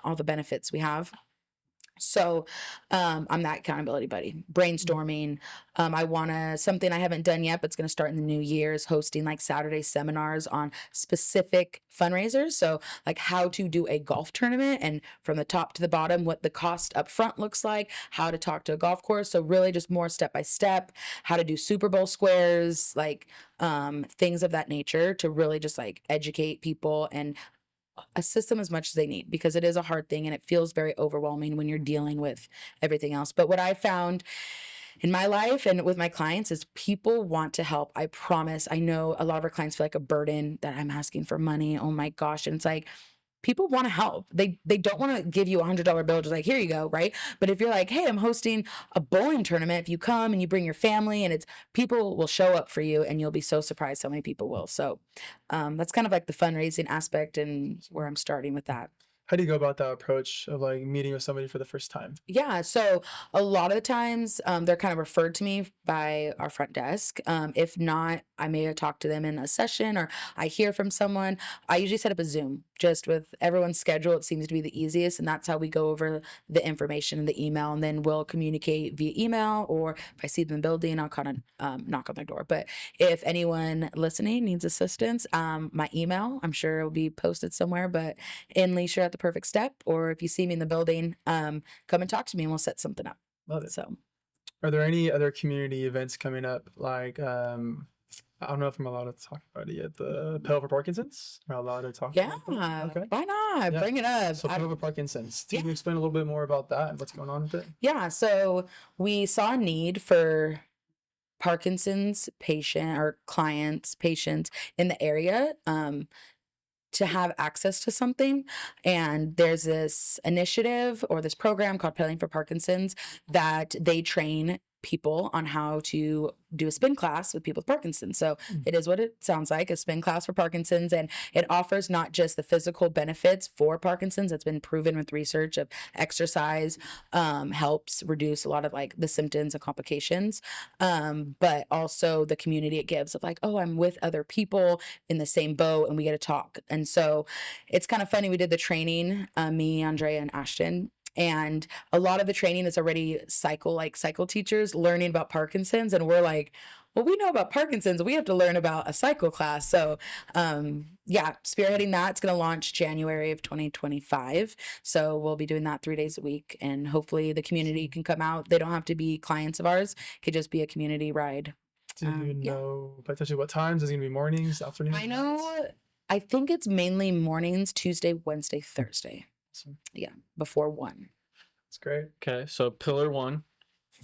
all the benefits we have. So I'm that accountability buddy. Brainstorming. I want to, something I haven't done yet, but it's going to start in the new year, is hosting like Saturday seminars on specific fundraisers. So like how to do a golf tournament, and from the top to the bottom, what the cost up front looks like, how to talk to a golf course. So really just more step by step, how to do Super Bowl squares, like things of that nature, to really just like educate people and assist them as much as they need, because it is a hard thing and it feels very overwhelming when you're dealing with everything else. But what I found in my life and with my clients is people want to help. I promise. I know a lot of our clients feel like a burden, that I'm asking for money. Oh my gosh. And it's like, people want to help. They don't want to give you $100 bill just like, here you go, right? But if you're like, hey, I'm hosting a bowling tournament, if you come and you bring your family, and it's, people will show up for you, and you'll be so surprised how many people will. So that's kind of like the fundraising aspect and where I'm starting with that. How do you go about that approach of like meeting with somebody for the first time? Yeah, so a lot of the times they're kind of referred to me by our front desk. If not, I may talk to them in a session, or I hear from someone. I usually set up a Zoom, just with everyone's schedule. It seems to be the easiest, and that's how we go over the information in the email, and then we'll communicate via email, or if I see them in the building, I'll kind of knock on their door. But if anyone listening needs assistance, my email, I'm sure it'll be posted somewhere, but in Leasher at the Perfect Step, or if you see me in the building, come and talk to me and we'll set something up. Love it. So Are there any other community events coming up? Like, I don't know if I'm allowed to talk about it yet. The Pill for Parkinson's? Am I allowed to talk yeah, about it? Okay. why not? Yeah. Bring it up. So Pill for Parkinson's. Can you explain a little bit more about that and what's going on with it? Yeah, so we saw a need for Parkinson's patients in the area to have access to something. And there's this initiative or this program called Pilling for Parkinson's that they train people on how to do a spin class with people with Parkinson's. So it is what it sounds like, a spin class for Parkinson's. And it offers not just the physical benefits for Parkinson's, that's been proven with research of exercise helps reduce a lot of like the symptoms and complications, but also the community it gives of like, oh, I'm with other people in the same boat and we get to talk. And so it's kind of funny. We did the training, me, Andrea, and Ashton. And a lot of the training is already cycle teachers learning about Parkinson's. And we're like, well, we know about Parkinson's. We have to learn about a cycle class. So spearheading that. It's going to launch January of 2025. So we'll be doing that 3 days a week. And hopefully the community can come out. They don't have to be clients of ours. It could just be a community ride. Do you Yeah. know potentially what times? Is it gonna be mornings, afternoons? I know. I think it's mainly mornings, Tuesday, Wednesday, Thursday. Awesome. Yeah, before 1. That's great. Okay, so pillar 1,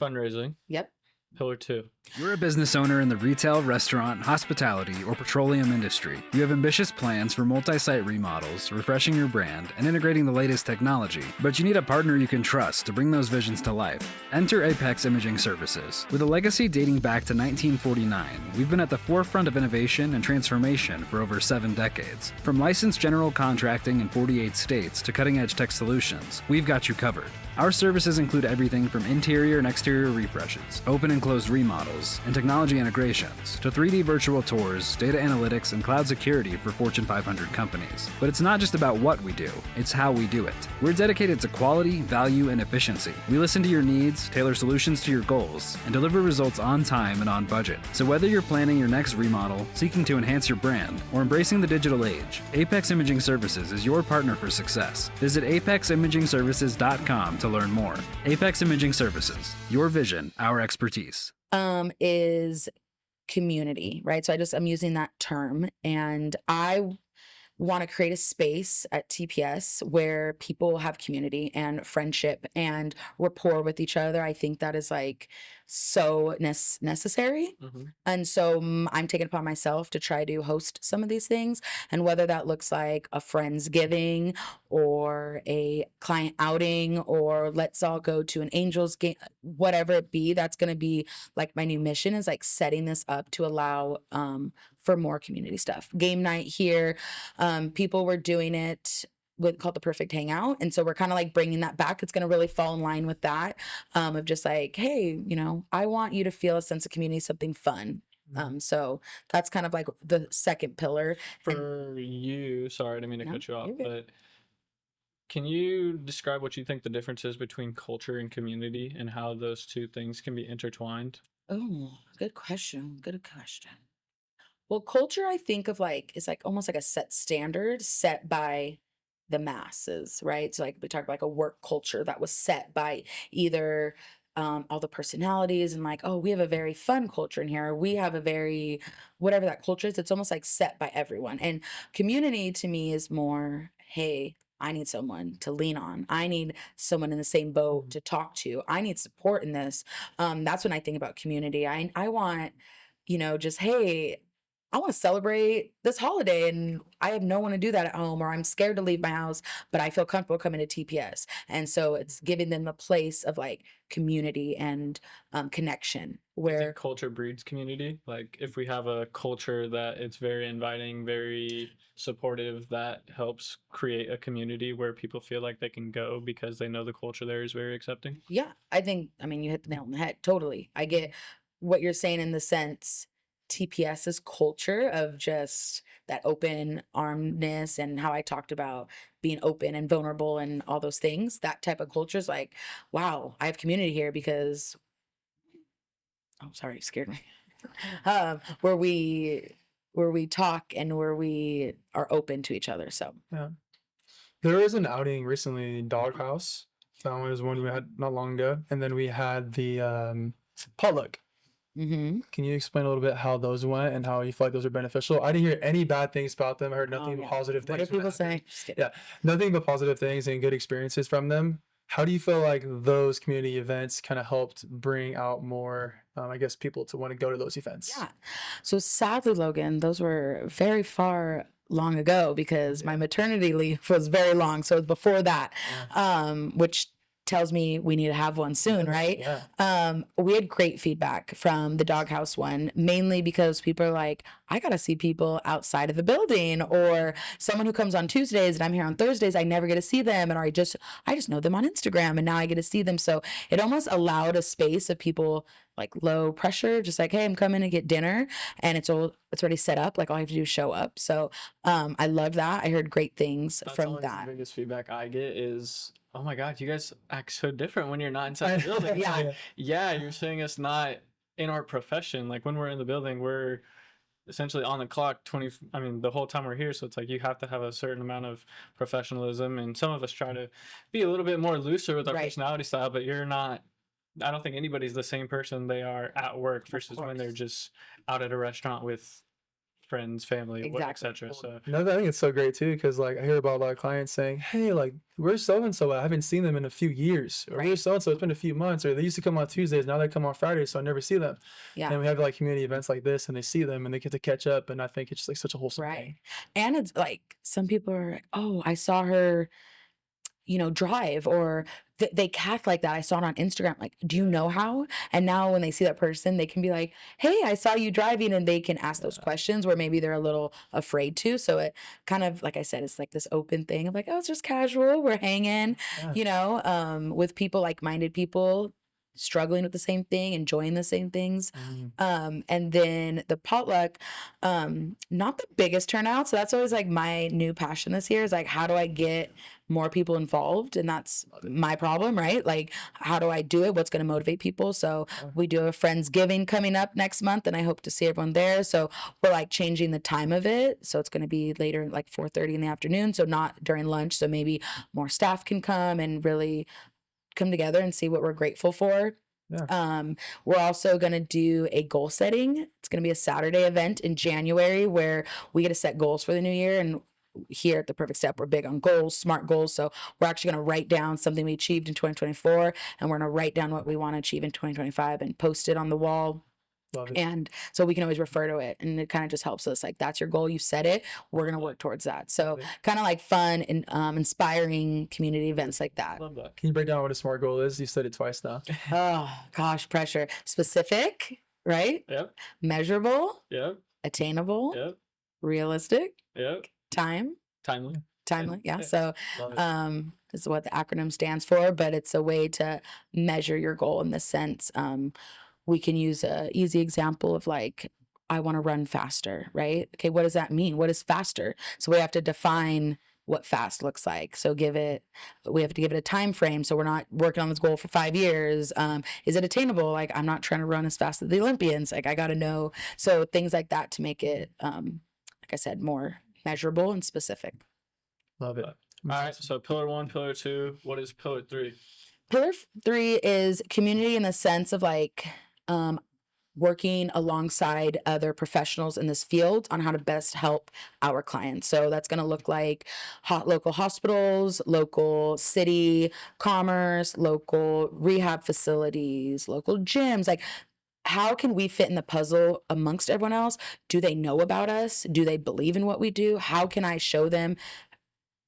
fundraising. Yep. Pillar 2. You're a business owner in the retail, restaurant, hospitality, or petroleum industry. You have ambitious plans for multi-site remodels, refreshing your brand, and integrating the latest technology, but you need a partner you can trust to bring those visions to life. Enter Apex Imaging Services. With a legacy dating back to 1949, we've been at the forefront of innovation and transformation for over 7 decades. From licensed general contracting in 48 states to cutting-edge tech solutions, we've got you covered. Our services include everything from interior and exterior refreshes, open and closed remodels, and technology integrations, to 3D virtual tours, data analytics, and cloud security for Fortune 500 companies. But it's not just about what we do, it's how we do it. We're dedicated to quality, value, and efficiency. We listen to your needs, tailor solutions to your goals, and deliver results on time and on budget. So whether you're planning your next remodel, seeking to enhance your brand, or embracing the digital age, Apex Imaging Services is your partner for success. Visit apeximagingservices.com to learn more. Apex Imaging Services, your vision, our expertise. Is community, right? So I'm using that term, and I want to create a space at TPS where people have community and friendship and rapport with each other. I think that is like so necessary. And so I'm taking upon myself to try to host some of these things. And whether that looks like a Friendsgiving or a client outing, or let's all go to an Angels game, whatever it be, that's going to be like my new mission, is like setting this up to allow for more community stuff. Game night here. People were doing it with called the Perfect Hangout, and so we're kind of like bringing that back. It's going to really fall in line with that, of just like, hey, I want you to feel a sense of community, something fun. So that's kind of like the second pillar. For you, sorry, I didn't mean to No, cut you off, you're good. but can you describe what you think the difference is between culture and community and how those two things can be intertwined? Oh, good question. Good question. Well, culture, I think of like, is like almost like a set standard set by the masses, right? So like we talk about like a work culture that was set by either all the personalities, and like, oh, we have a very fun culture in here. We have a very, whatever that culture is, it's almost like set by everyone. And community to me is more, hey, I need someone to lean on. I need someone in the same boat to talk to. I need support in this. That's when I think about community. I want, just, hey, I want to celebrate this holiday and I have no one to do that at home, or I'm scared to leave my house, but I feel comfortable coming to TPS. And so it's giving them a place of like community and connection Do you where, think culture breeds community? Like if we have a culture that it's very inviting, very supportive, that helps create a community where people feel like they can go because they know the culture there is very accepting? yeah, I mean, you hit the nail on the head. Totally. I get what you're saying in the sense TPS's culture of just that open armedness, and how I talked about being open and vulnerable and all those things. That type of culture is like, wow, I have community here because, oh, sorry, scared me. Where we talk and where we are open to each other. So Yeah. There was an outing recently, Doghouse. That one was one we had not long ago. And then we had the potluck. mm-hmm. Can you explain a little bit how those went and how you feel like those are beneficial? I didn't hear any bad things about them. I heard nothing but positive What things. do people say? Just kidding. Yeah, nothing but positive things and good experiences from them. How do you feel like those community events kind of helped bring out more, I guess, people to want to go to those events? Yeah. So sadly, Logan, those were very far long ago because my maternity leave was very long. So it was before that, which tells me we need to have one soon, right? Yeah. We had great feedback from the Doghouse one, mainly because people are like, I gotta see people outside of the building, or someone who comes on Tuesdays and I'm here on Thursdays, I never get to see them, and I just know them on Instagram and now I get to see them. So it almost allowed a space of people like low pressure, just like, hey, I'm coming to get dinner, and it's already set up. Like all I have to do is show up. So I love that. I heard great things That's from always that. the biggest feedback I get is, oh my God, you guys act so different when you're not inside the building. Yeah. Like, yeah, you're seeing us not in our profession. Like when we're in the building, we're essentially on the clock the whole time we're here. So it's like you have to have a certain amount of professionalism, and some of us try to be a little bit more looser with our Right. personality style, but you're not I don't think anybody's the same person they are at work versus when they're course. just out at a restaurant with friends, family, Exactly. etc. So No, I think it's so great too, because like I hear about a lot of clients saying, "Hey, like where's so and so? I haven't seen them in a few years, or Right. where's so and so? It's been a few months, or they used to come on Tuesdays, now they come on Fridays, so I never see them." Yeah. And we have like community events like this, and they see them, and they get to catch up, and I think it's just like such a wholesome Right. thing. And it's like some people are like, oh, I saw her, drive, or they act like that. I saw it on Instagram. Like, do you know how? And now when they see that person, they can be like, hey, I saw you driving, and they can ask those questions where maybe they're a little afraid to. So it kind of, like I said, it's like this open thing of like, oh, it's just casual. We're hanging, Yeah. with people, like-minded people struggling with the same thing, enjoying the same things. And then the potluck, not the biggest turnout. So that's always like my new passion this year is like, how do I get more people involved? And that's my problem, right? Like, how do I do it? What's going to motivate people? So we do a Friendsgiving coming up next month, and I hope to see everyone there. So we're like changing the time of it. So it's going to be later, like 4:30 in the afternoon. So not during lunch. So maybe more staff can come and really come together and see what we're grateful for. Yeah. We're also going to do a goal setting. It's going to be a Saturday event in January where we get to set goals for the new year. And here at the Perfect Step, we're big on goals, smart goals. So we're actually going to write down something we achieved in 2024, and we're going to write down what we want to achieve in 2025 and post it on the wall. Love it. And so we can always refer to it, and it kind of just helps us. Like, that's your goal, you set it, we're going to work towards that. So kind of like fun and inspiring community events like that. love that. Can you break down what a SMART goal is? You said it twice now. Oh gosh, pressure. Specific, right? Yep. Measurable, Yep. attainable, Yep. realistic, Yep. timely. Timely. Yeah. Yeah. So Love it. this is what the acronym stands for, but it's a way to measure your goal in this sense. We can use a easy example of like, I want to run faster, right? Okay, what does that mean? What is faster? So we have to define what fast looks like. So we have to give it a time frame. So we're not working on this goal for 5 years. Is it attainable? Like, I'm not trying to run as fast as the Olympians. Like, I got to know. So things like that to make it, like I said, more measurable and specific. Love it. All right. So pillar 1, pillar 2. What is pillar 3? Pillar 3 is community in the sense of like, working alongside other professionals in this field on how to best help our clients. So that's going to look like local hospitals, local city commerce, local rehab facilities, local gyms. Like, how can we fit in the puzzle amongst everyone else? Do they know about us? Do they believe in what we do? How can I show them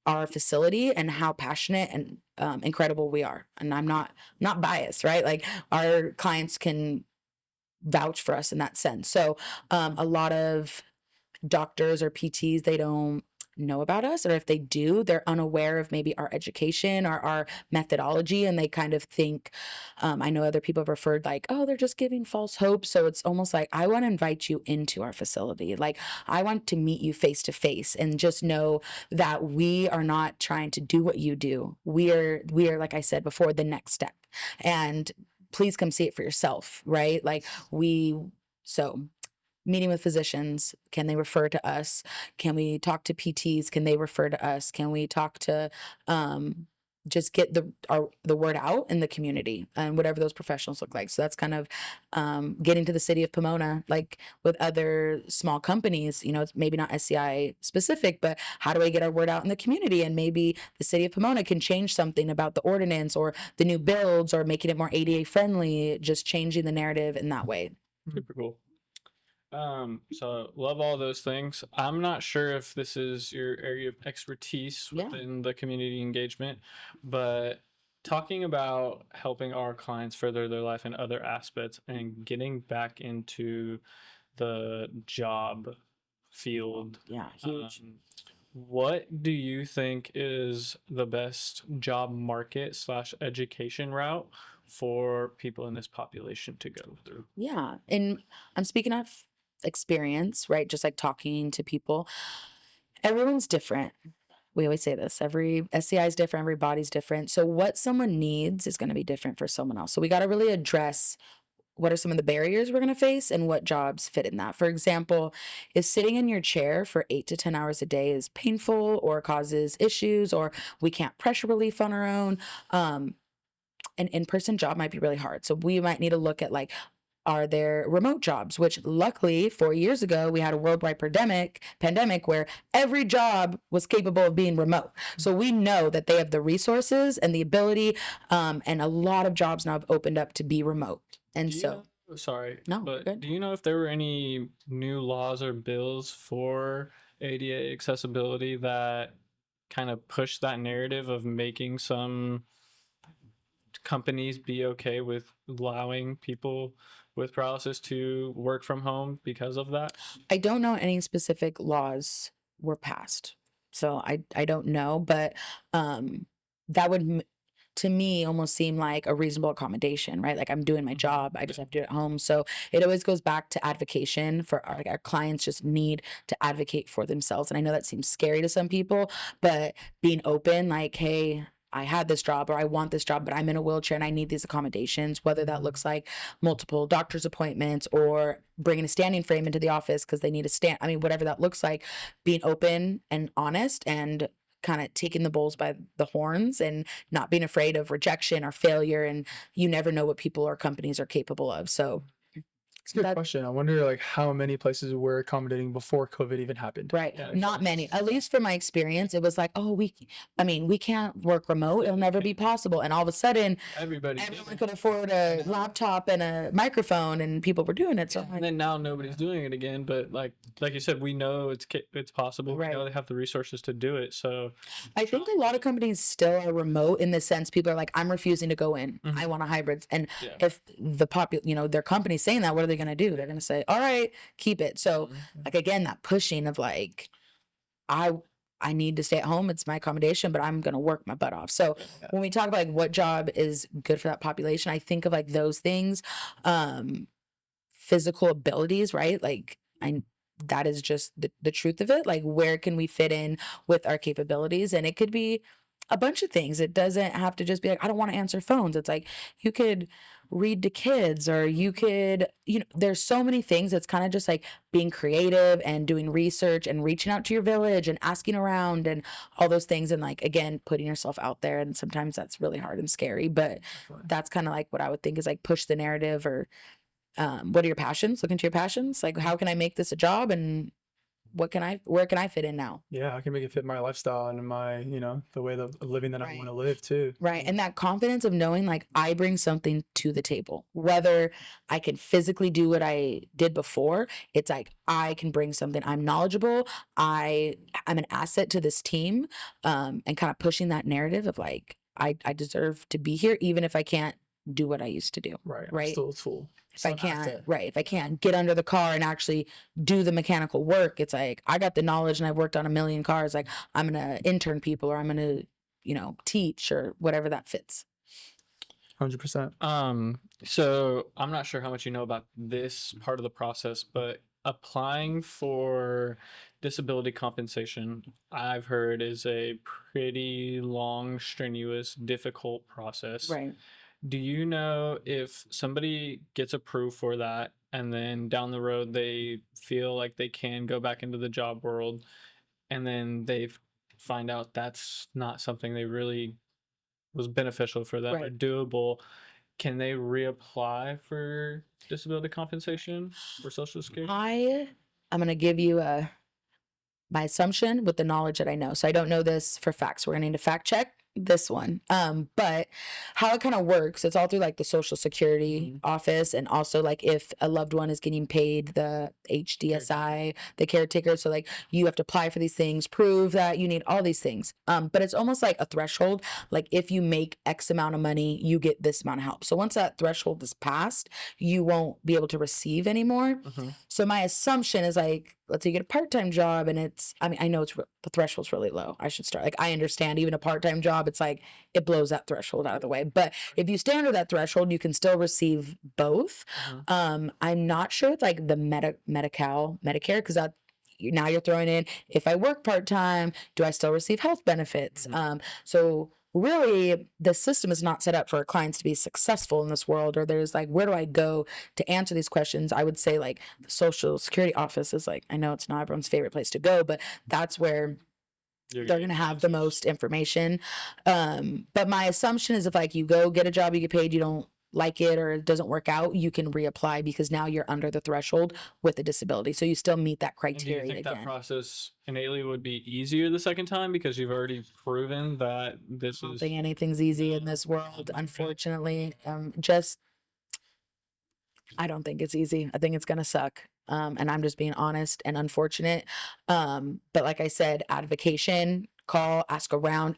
our facility and how passionate and incredible we are? And I'm not biased, right? Like, our clients can vouch for us in that sense. So a lot of doctors or PTs, they don't know about us, or if they do, they're unaware of maybe our education or our methodology, and they kind of think, I know other people have referred like, oh, they're just giving false hope. So it's almost like, I want to invite you into our facility. Like, I want to meet you face to face and just know that we are not trying to do what you do. We are, like I said before, the next step. And please come see it for yourself, right? Like, so meeting with physicians, can they refer to us? Can we talk to PTs? Can they refer to us? Can we talk to just get the word out in the community and whatever those professionals look like? So that's kind of getting to the city of Pomona, like with other small companies, it's maybe not SCI specific, but how do I get our word out in the community? And maybe the city of Pomona can change something about the ordinance or the new builds or making it more ADA friendly, just changing the narrative in that way. Super cool. So love all those things. I'm not sure if this is your area of expertise within the community engagement, but talking about helping our clients further their life in other aspects and getting back into the job field. Yeah, huge. What do you think is the best job market / education route for people in this population to go through? Yeah. And I'm speaking of experience, right? Just like talking to people. Everyone's different. We always say this. Every SCI is different. Every body's different. So what someone needs is going to be different for someone else. So we got to really address what are some of the barriers we're going to face and what jobs fit in that. For example, if sitting in your chair for 8 to 10 hours a day is painful or causes issues, or we can't pressure relief on our own, an in-person job might be really hard. So we might need to look at like, are there remote jobs? Which luckily 4 years ago we had a worldwide pandemic where every job was capable of being remote. So we know that they have the resources and the ability, and a lot of jobs now have opened up to be remote. And Do you so know, sorry, No, but good. do you know if there were any new laws or bills for ADA accessibility that kind of push that narrative of making some companies be okay with allowing people with paralysis to work from home because of that? I don't know any specific laws were passed. So I don't know, but that would to me almost seem like a reasonable accommodation, right? Like I'm doing my job, I just have to do it at home. So it always goes back to advocation for our clients just need to advocate for themselves. And I know that seems scary to some people, but being open, like, hey, I had this job or I want this job, but I'm in a wheelchair and I need these accommodations, whether that looks like multiple doctor's appointments or bringing a standing frame into the office because they need a stand. I mean, whatever that looks like, being open and honest and kind of taking the bulls by the horns and not being afraid of rejection or failure. And you never know what people or companies are capable of. So It's a good question. I wonder like how many places were accommodating before COVID even happened. right. Yeah, Not many. At least from my experience, it was like, oh, we can't work remote. It'll never be possible. And all of a sudden, Everybody did everyone it. could afford a laptop and a microphone and people were doing it. So I'm And like, then now nobody's doing it again, but like you said, we know it's possible. We know Right. they have the resources to do it. So I think a lot of companies still are remote in the sense people are like, I'm refusing to go in. I want a hybrid. And Yeah. if their company's saying that, what are they going to do? They're going to say, all right, keep it. So like, again, that pushing of like, I need to stay at home. It's my accommodation, but I'm going to work my butt off. So when we talk about like what job is good for that population, I think of like those things, physical abilities, right? Like that is just the truth of it. Like where can we fit in with our capabilities? And it could be a bunch of things. It doesn't have to just be like, I don't want to answer phones. It's like you could read to kids or you could, there's so many things. It's kind of just like being creative and doing research and reaching out to your village and asking around and all those things. And like, again, putting yourself out there. And sometimes that's really hard and scary, but that's kind of like what I would think is like push the narrative or what are your passions? Look into your passions. Like, how can I make this a job and where can I fit in now? Yeah, I can make it fit my lifestyle and my, the way of living that I want to live too. Right. And that confidence of knowing like I bring something to the table, whether I can physically do what I did before, it's like I can bring something. I'm knowledgeable. I'm an asset to this team, and kind of pushing that narrative of like, I deserve to be here, even if I can't do what I used to do. Right. Right. I'm still a tool. If I can't get under the car and actually do the mechanical work, it's like I got the knowledge and I've worked on a million cars. Like I'm gonna intern people or I'm gonna, teach or whatever that fits. 100%. So I'm not sure how much you know about this part of the process, but applying for disability compensation, I've heard, is a pretty long, strenuous, difficult process. Right. Do you know if somebody gets approved for that and then down the road they feel like they can go back into the job world and then they find out that's not something they really was beneficial for them or doable, can they reapply for disability compensation or Social Security? I'm gonna give you my assumption with the knowledge that I know. So I don't know this for facts. We're gonna need to fact check this one. But how it kind of works, it's all through like the Social Security office, and also like if a loved one is getting paid, the HDSI, the caretaker. So like you have to apply for these things, prove that you need all these things. But it's almost like a threshold. Like if you make X amount of money, you get this amount of help. So once that threshold is passed, you won't be able to receive anymore. So my assumption is like, let's say you get a part-time job and I know the threshold's really low. I should start. Like I understand even a part-time job, it's like it blows that threshold out of the way. But if you stay under that threshold, you can still receive both. I'm not sure with like the Medicare, because now you're throwing in, if I work part-time, do I still receive health benefits? So really the system is not set up for clients to be successful in this world, or there's like, where do I go to answer these questions? I would say like the Social Security office is like, I know it's not everyone's favorite place to go, but that's where You're they're gonna going to get have the answers. most information. But my assumption is if like you go get a job, you get paid, you don't like it or it doesn't work out, you can reapply because now you're under the threshold with a disability. So you still meet that And do you criteria think that again. process innately would be easier the second time because you've already proven that this I don't is think anything's easy in this world, unfortunately. Just I don't think it's easy. I think it's gonna suck. And I'm just being honest and unfortunate. But like I said, advocation, call, ask around.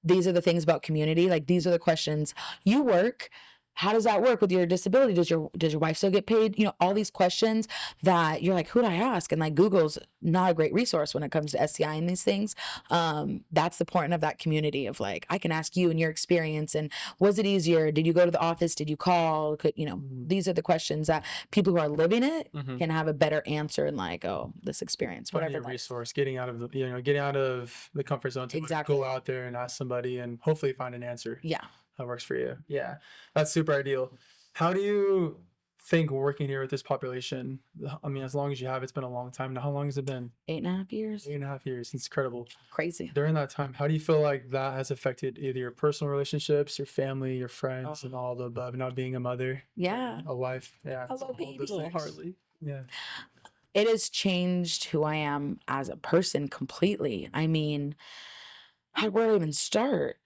These are the things about community. Like these are the questions. You work. How does that work with your disability? Does your wife still get paid? You know, all these questions that you're like, who'd I ask? And like Google's not a great resource when it comes to SCI and these things. That's the point of that community of like, I can ask you and your experience and was it easier? Did you go to the office? Did you call? These are the questions that people who are living it Mhm. can have a better answer in like, oh, this experience, Finding whatever a that is. resource, getting out of the comfort zone to Exactly. go out there and ask somebody and hopefully find an answer Yeah. that works for you. Yeah, that's super ideal. How do you think working here with this population? I mean, as long as you have, it's been a long time now. How long has it been? 8.5 years. 8.5 years. It's incredible. Crazy. During that time, how do you feel like that has affected either your personal relationships, your family, your friends, and all the above? Not being a mother, Yeah. a wife. Yeah, Hello, all those baby. things. Harley. Yeah. It has changed who I am as a person completely. I mean, where do I even start?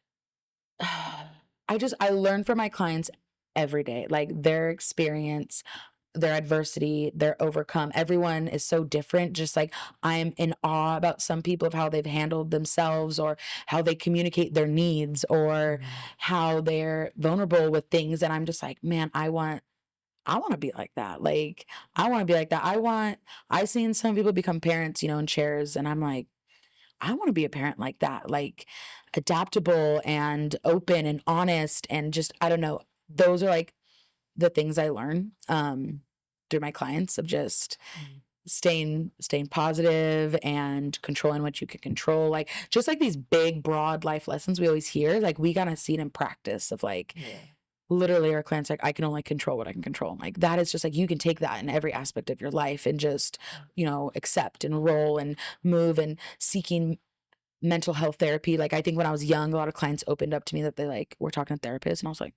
I learn from my clients every day, like their experience, their adversity, their overcome. Everyone is so different. Just like I am in awe about some people of how they've handled themselves or how they communicate their needs or how they're vulnerable with things. And I'm just like, man, I want to be like that. Like, I want to be like that. I've seen some people become parents, in chairs, and I'm like, I want to be a parent like that, like adaptable and open and honest and just, I don't know. Those are like the things I learn through my clients of just staying positive and controlling what you can control. Like just like these big, broad life lessons we always hear, like we gotta see it in practice of like literally our clients like I can only control what I can control. Like that is just like you can take that in every aspect of your life and just, accept and roll and move and seeking mental health therapy. Like I think when I was young, a lot of clients opened up to me that they like were talking to therapists and I was like,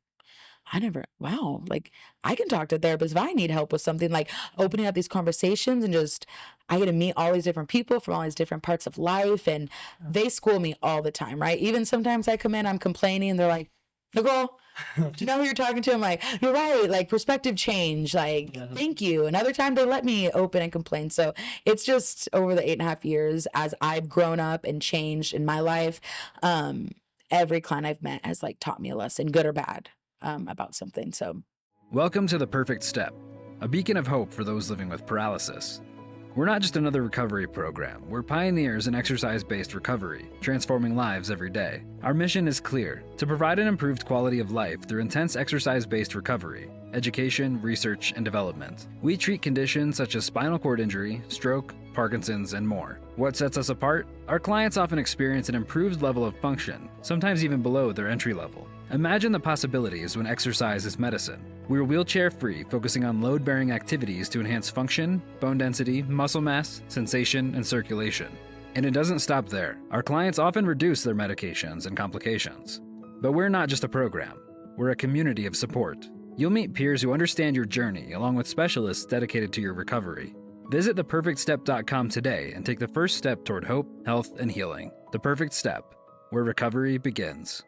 wow, like I can talk to therapists if I need help with something, like opening up these conversations and just, I get to meet all these different people from all these different parts of life and they school me all the time, right? Even sometimes I come in, I'm complaining and they're like, Nicole, do you know who you're talking to? I'm like, you're right. Like perspective change. Like, thank you. Another time they let me open and complain. So it's just over the 8.5 years as I've grown up and changed in my life. Every client I've met has like taught me a lesson, good or bad, about something. So Welcome to The Perfect Step, a beacon of hope for those living with paralysis. We're not just another recovery program, we're pioneers in exercise-based recovery, transforming lives every day. Our mission is clear, to provide an improved quality of life through intense exercise-based recovery, education, research, and development. We treat conditions such as spinal cord injury, stroke, Parkinson's, and more. What sets us apart? Our clients often experience an improved level of function, sometimes even below their entry level. Imagine the possibilities when exercise is medicine. We're wheelchair-free, focusing on load-bearing activities to enhance function, bone density, muscle mass, sensation, and circulation. And it doesn't stop there. Our clients often reduce their medications and complications. But we're not just a program. We're a community of support. You'll meet peers who understand your journey, along with specialists dedicated to your recovery. Visit theperfectstep.com today and take the first step toward hope, health, and healing. The Perfect Step, where recovery begins.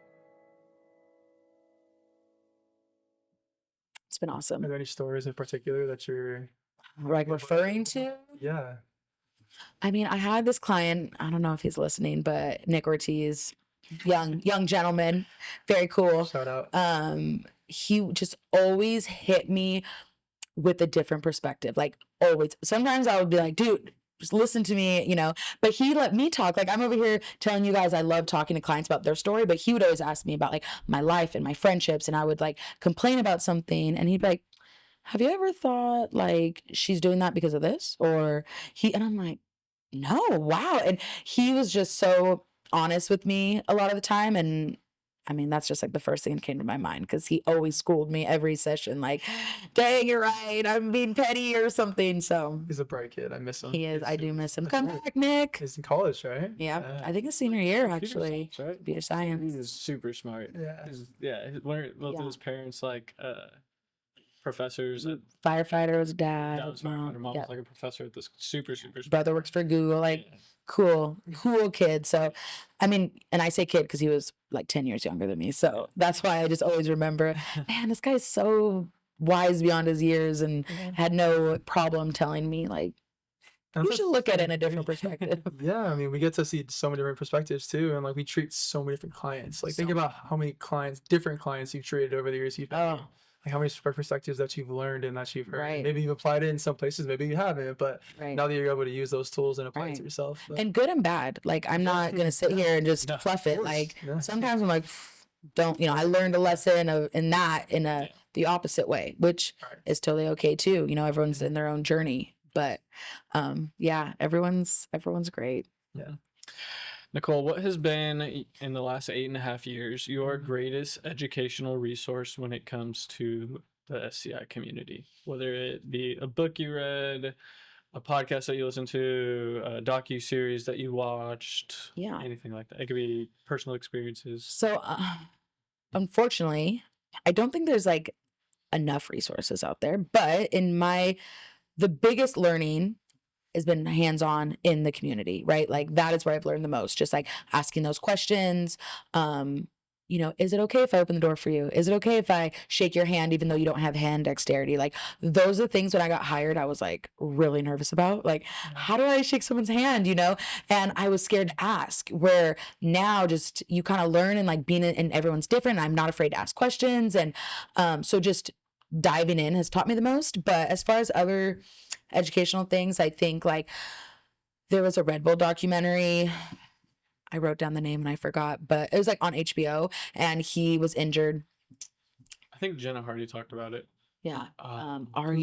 it's been awesome. Are there any stories in particular that you're Like referring to, Yeah. I mean, I had this client, I don't know if he's listening, but Nick Ortiz, young gentleman, very cool. Shout out. He just always hit me with a different perspective. Like always. Sometimes I would be like, dude, just listen to me, but he let me talk. Like I'm over here telling you guys I love talking to clients about their story, but he would always ask me about like my life and my friendships, and I would like complain about something and he'd be like, have you ever thought like she's doing that because of this? And I'm like, no, wow. And he was just so honest with me a lot of the time. And I mean, that's just like the first thing that came to my mind because he always schooled me every session, like, dang, you're right, I'm being petty or something. So He's a bright kid. I miss him. he is. I do miss him. That's Come right. back, Nick. He's in college, right? Yeah, I think it's senior year Computer actually. science, right? Computer science. He's super smart. Yeah. Both of his parents like professors. Firefighter was That dad. was my Mom. mom Yeah. was like a professor at this super smart. Brother works for Google. Like, Yeah. cool kid. So, I mean, and I say kid because he was like 10 years younger than me. So that's why I just always remember, man, this guy's so wise beyond his years and had no problem telling me, like, you should look at it in a different perspective. Yeah, I mean, we get to see so many different perspectives too, and like we treat so many different clients. Like, think about how many different clients you've treated over the years. You've been here. Like how many perspectives that you've learned and that you've heard. Right. Maybe you've applied it in some places, maybe you haven't, but Right. now that you're able to use those tools and apply it Right. to yourself. But And good and bad. Like, I'm not going to sit here and just No, fluff it. course. Like, Yeah. sometimes I'm like, don't, I learned a lesson in the opposite way, which Right. is totally okay too. Everyone's in their own journey, but yeah, everyone's great. Nicole, what has been in the last 8.5 years your greatest educational resource when it comes to the SCI community? Whether it be a book you read, a podcast that you listened to, a docu-series that you watched, Yeah. anything like that. It could be personal experiences. So, unfortunately, I don't think there's like enough resources out there, but the biggest learning has been hands-on in the community, right? Like that is where I've learned the most, just like asking those questions. Is it okay if I open the door for you? Is it okay if I shake your hand even though you don't have hand dexterity? Like those are things when I got hired, I was like really nervous about. Like, how do I shake someone's hand, And I was scared to ask, where now just you kind of learn and like being in everyone's different. I'm not afraid to ask questions. And so just diving in has taught me the most. But as far as other educational things, I think like there was a Red Bull documentary. I wrote down the name and I forgot, but it was like on HBO and he was injured. I think Jenna Hardy talked about it. Yeah. Uh, Are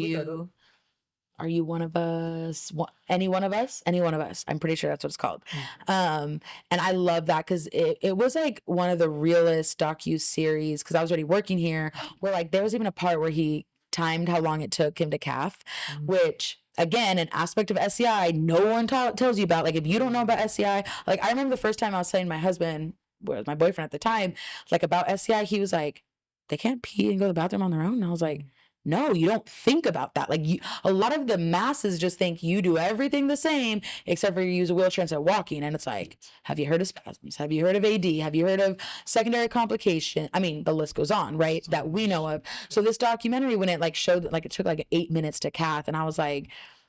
you one of us? Any one of us? Any one of us. I'm pretty sure that's what it's called. And I love that because it was like one of the realest docu-series because I was already working here where like there was even a part where he timed how long it took him to calf, which again, an aspect of SCI no one tells you about. Like if you don't know about SCI, like I remember the first time I was telling my husband, was my boyfriend at the time, like about SCI, he was like, they can't pee and go to the bathroom on their own. And I was like, no, you don't think about that. Like a lot of the masses just think you do everything the same except for you use a wheelchair instead of walking. And it's like, have you heard of spasms? Have you heard of AD? Have you heard of secondary complication? I mean, the list goes on, right? That we know of. So this documentary, when it like showed that like it took like 8 minutes to cath, and I was like,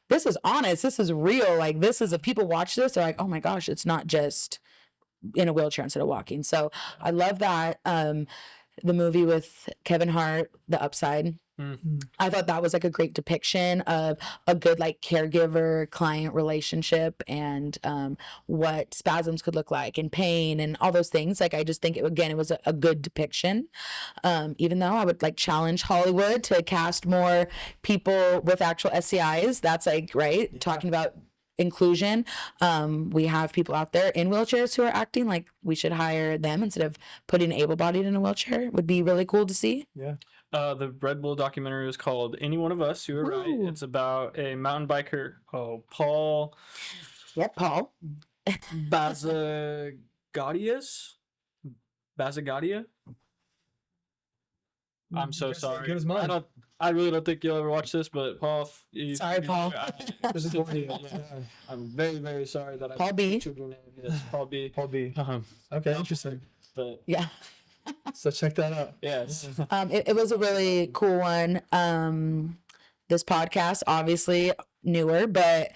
this is honest. This is real. Like this is, if people watch this, they're like, oh my gosh, it's not just in a wheelchair instead of walking. So I love that. The movie with Kevin Hart, The Upside. I thought that was like a great depiction of a good like caregiver client relationship and what spasms could look like and pain and all those things. Like I just think it was a good depiction. Even though I would like challenge Hollywood to cast more people with actual SCIs. That's like right, talking about inclusion. We have people out there in wheelchairs who are acting like we should hire them instead of putting able-bodied in a wheelchair. It would be really cool to see. Yeah. The Red Bull documentary is called Any One of Us. You were right. Ooh. It's about a mountain biker. Paul Yep, Paul. Bazagadias? Bazagadia? I'm so sorry. Good as mine. I really don't think you'll ever watch this, but Paul. Sorry, Paul. I'm very, very sorry that Paul B. butchered your name. Yes, Paul B. Paul B. Uh-huh. Okay, interesting. But Yeah. So check that out. yes. It was a really cool one. This podcast, obviously newer, but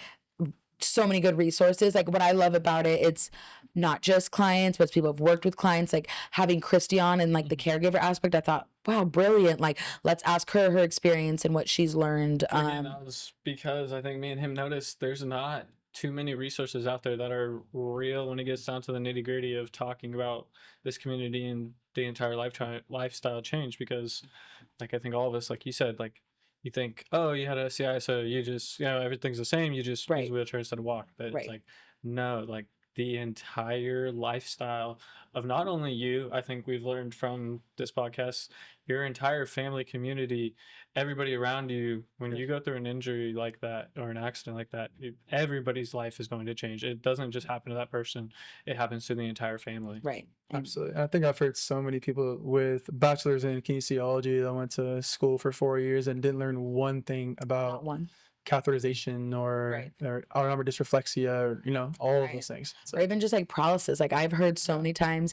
so many good resources. Like what I love about it, it's not just clients, but it's people who've worked with clients, like having Christy on and like the caregiver aspect. I thought, wow, brilliant. Like let's ask her experience and what she's learned. Again, that was because I think me and him noticed there's not too many resources out there that are real when it gets down to the nitty gritty of talking about this community and the entire lifestyle change. Because like I think all of us, like you said, like you think, oh, you had a SCI, so you just, everything's the same. You just use a wheelchair instead of walk. But it's like, no, like the entire lifestyle of not only you. I think we've learned from this podcast, your entire family community, everybody around you. When you go through an injury like that or an accident like that, everybody's life is going to change. It doesn't just happen to that person, it happens to the entire family. Right. And Absolutely. I think I've heard so many people with bachelor's in kinesiology that went to school for 4 years and didn't learn one thing not about one. catheterization or autonomic dysreflexia or, all of Right. those things. Or even just like paralysis. Like I've heard so many times,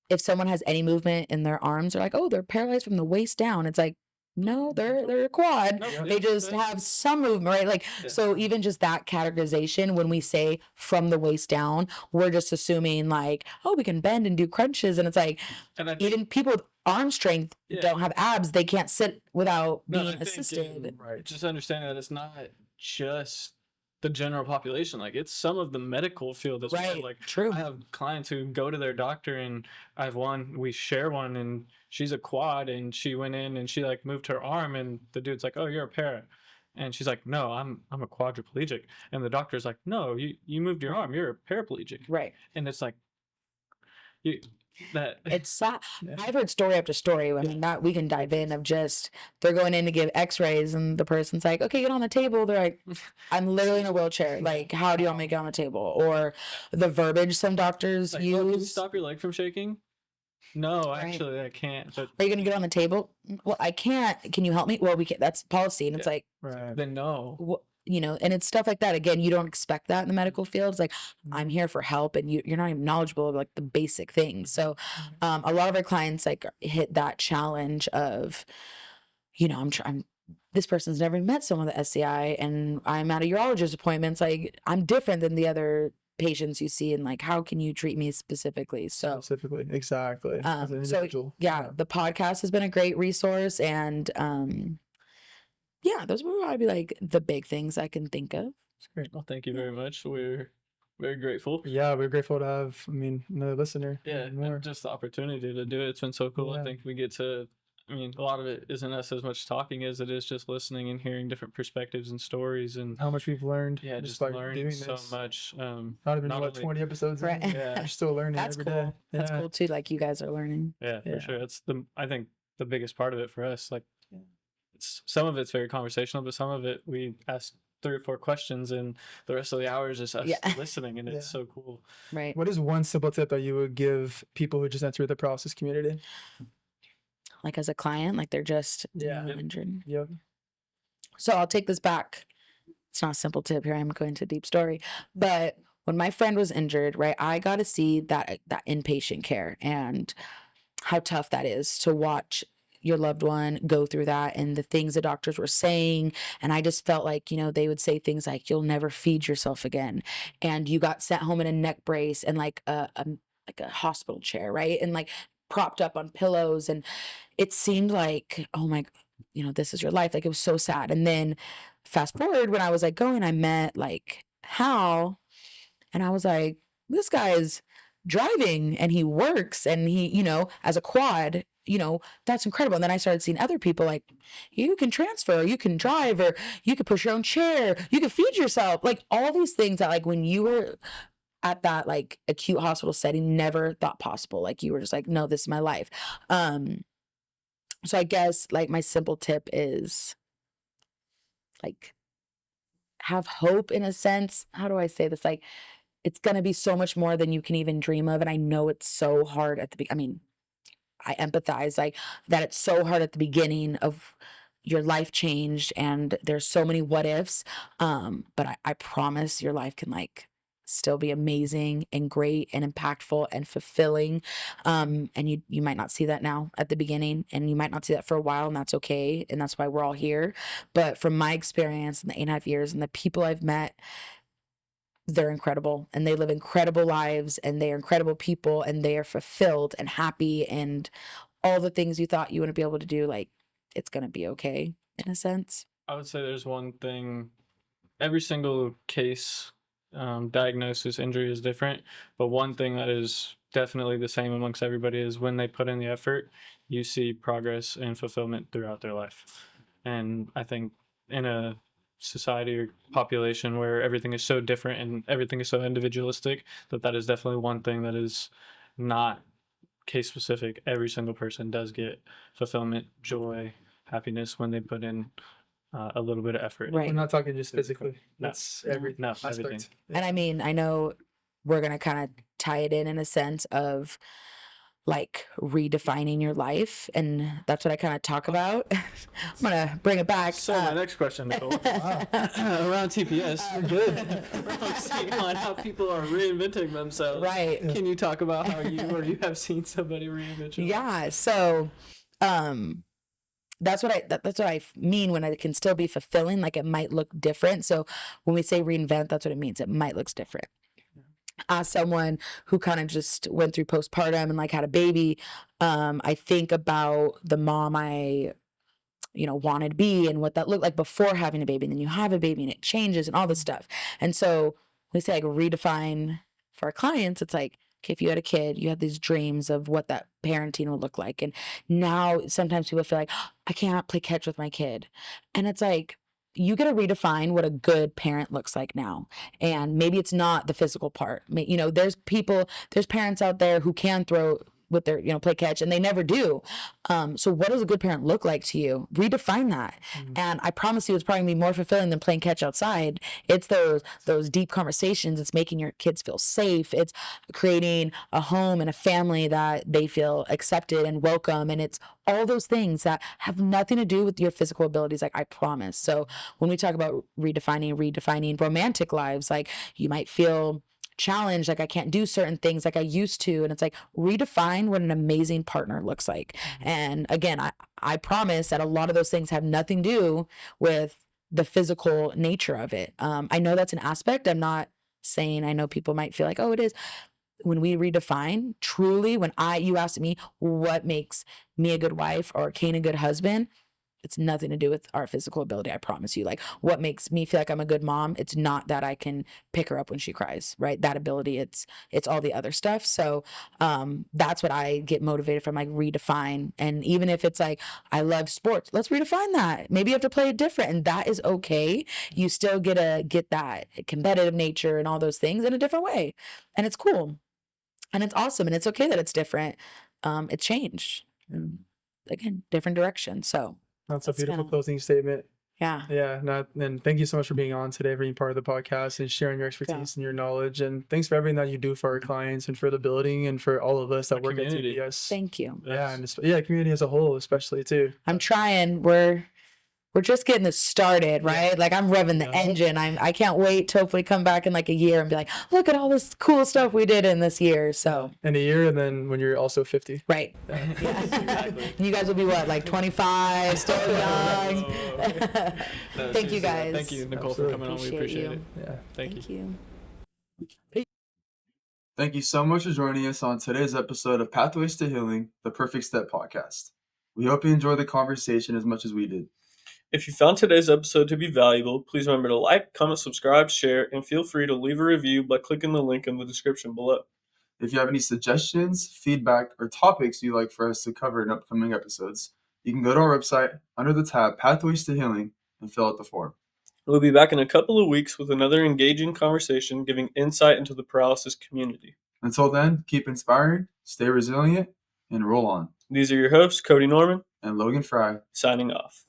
if someone has any movement in their arms, they're like, oh, they're paralyzed from the waist down. It's like, no, they're a quad. Nope, They just have some movement, right? Like, so even just that categorization, when we say from the waist down, we're just assuming like, oh, we can bend and do crunches. And it's like, And I think, even people with arm strength don't have abs. They can't sit without No, I being think assisted. Right. just understanding that it's not just the general population, like it's some of the medical field as well. Right. Like True. I have clients who go to their doctor, and I have one, we share one, and she's a quad, and she went in and she like moved her arm, and the dude's like, oh, you're a para. And she's like, no, I'm a quadriplegic. And the doctor's like, no, you moved your arm, you're a paraplegic. Right. And it's like, you that It's sad. I've heard story after story. I mean, that we can dive in of just they're going in to give X-rays, and the person's like, "Okay, get on the table." They're like, "I'm literally in a wheelchair. Like, how do you want me to get on the table?" Or the verbiage some doctors like, oh, can you use. stop your leg from shaking? No, Right. actually I can't. But Are you gonna get on the table? Well, I can't. Can you help me? Well, we can. That's policy, and it's like, Right. then no. and it's stuff like that. Again, you don't expect that in the medical field. It's like, I'm here for help, and you're not even knowledgeable of like the basic things. So, a lot of our clients like hit that challenge of, I'm this person's never met someone with SCI, and I'm at a urologist appointments. Like, I'm different than the other patients you see, and like, how can you treat me specifically? So, Specifically, exactly. As an so individual. yeah, the podcast has been a great resource, and yeah, those would probably be like the big things I can think of. It's great. Well, thank you very much. We're very grateful. Yeah, we're grateful to have, another listener. Yeah, and more. and just the opportunity to do it. It's been so cool. I Yeah. think we get to, a lot of it isn't us as much talking as it is just listening and hearing different perspectives and stories. And How much we've learned. yeah, just by learning doing so this. much. Not even not what only- 20 episodes. Right. In. Yeah. We're still learning That's every cool. day. That's Yeah. cool too. Like you guys are learning. Yeah, for Yeah. sure. That's I think the biggest part of it for us. Like, some of it's very conversational, but some of it we ask 3 or 4 questions, and the rest of the hour is just us Yeah. listening, and it's Yeah. so cool. Right. What is one simple tip that you would give people who just entered the paralysis community? Like as a client, like they're just Yeah. injured. Yep. So I'll take this back. It's not a simple tip. Here I am going into a deep story. But when my friend was injured, right, I got to see that inpatient care and how tough that is to watch your loved one go through that, and the things the doctors were saying. And I just felt like, they would say things like, you'll never feed yourself again. And you got sent home in a neck brace and like a hospital chair, right? And like propped up on pillows. And it seemed like, oh my, this is your life. Like it was so sad. And then fast forward, when I was like going, I met like Hal, and I was like, this guy's driving and he works, and he, as a quad, that's incredible. And then I started seeing other people like, you can transfer, you can drive, or you could push your own chair, you can feed yourself, like all these things that like when you were at that like acute hospital setting, never thought possible. Like you were just like, no, this is my life. So I guess like my simple tip is like have hope in a sense. How do I say this? Like it's going to be so much more than you can even dream of. And I know it's so hard at the beginning. I empathize like that. It's so hard at the beginning of your life changed, and there's so many what ifs. But I promise your life can like still be amazing and great and impactful and fulfilling. And you might not see that now at the beginning, and you might not see that for a while, and that's okay. And that's why we're all here. But from my experience in the 8.5 years and the people I've met, they're incredible, and they live incredible lives, and they are incredible people, and they are fulfilled and happy, and all the things you thought you wouldn't be able to do, like it's going to be okay in a sense. I would say there's one thing, every single case, diagnosis, injury is different, but one thing that is definitely the same amongst everybody is when they put in the effort, you see progress and fulfillment throughout their life. And I think in a society or population where everything is so different and everything is so individualistic, that is definitely one thing that is not case specific. Every single person does get fulfillment, joy, happiness when they put in a little bit of effort. We're Right. not talking just physically. No. That's every No, aspect. everything. And I mean, I know we're going to kind of tie it in a sense of like redefining your life. And that's what I kind of talk about. I'm going to bring it back. So my next question, Nicole. Around TPS, we're good. We're focusing on how people are reinventing themselves. Right. Can you talk about how you or you have seen somebody reinvent your life? Yeah. So, that's what I mean when it can still be fulfilling. Like it might look different. So when we say reinvent, that's what it means. It might look different. As someone who kind of just went through postpartum and like had a baby, I think about the mom I wanted to be and what that looked like before having a baby. And then you have a baby and it changes and all this stuff. And so we say like redefine for our clients. It's like, okay, if you had a kid, you had these dreams of what that parenting would look like. And now sometimes people feel like, oh, I can't play catch with my kid. And it's like, you got to redefine what a good parent looks like now. And maybe it's not the physical part. There's parents out there who can throw with their, play catch, and they never do. So what does a good parent look like to you? Redefine that. And I promise you, it's probably gonna be more fulfilling than playing catch outside. It's those deep conversations. It's making your kids feel safe. It's creating a home and a family that they feel accepted and welcome. And it's all those things that have nothing to do with your physical abilities. Like I promise. So when we talk about redefining romantic lives, like you might feel challenged, like I can't do certain things like I used to, and it's like redefine what an amazing partner looks like. And again, I promise that a lot of those things have nothing to do with the physical nature of it. I know that's an aspect. I'm not saying, I know people might feel like, oh, it is. When we redefine, truly, when you asked me what makes me a good wife or Kane a good husband, it's nothing to do with our physical ability. I promise you. Like what makes me feel like I'm a good mom, it's not that I can pick her up when she cries, right? That ability, it's all the other stuff. So that's what I get motivated from, like redefine. And even if it's like, I love sports, let's redefine that. Maybe you have to play it different, and that is okay. You still get that competitive nature and all those things in a different way. And it's cool. And it's awesome. And it's okay that it's different. It changed. And again, different direction. So That's a beautiful kinda- closing statement. yeah. Yeah, and thank you so much for being on today, for being part of the podcast and sharing your expertise and your knowledge. And thanks for everything that you do for our clients and for the building and for all of us that work at community. TPS. Thank you. Yeah, and community as a whole, especially too. I'm trying. We're just getting this started, right? Like I'm revving the engine. I can't wait to hopefully come back in like a year and be like, look at all this cool stuff we did in this year. So In a year, and then when you're also 50. right. Exactly. You guys will be what, like 25, still young. No, Thank you seriously, guys. Thank you, Nicole, Absolutely. for coming on. We Appreciate appreciate you. it. Yeah. Thank you. Thank you so much for joining us on today's episode of Pathways to Healing, the Perfect Step podcast. We hope you enjoyed the conversation as much as we did. If you found today's episode to be valuable, please remember to like, comment, subscribe, share, and feel free to leave a review by clicking the link in the description below. If you have any suggestions, feedback, or topics you'd like for us to cover in upcoming episodes, you can go to our website under the tab Pathways to Healing and fill out the form. We'll be back in a couple of weeks with another engaging conversation giving insight into the paralysis community. Until then, keep inspiring, stay resilient, and roll on. These are your hosts, Cody Norman And Logan Frye. signing off.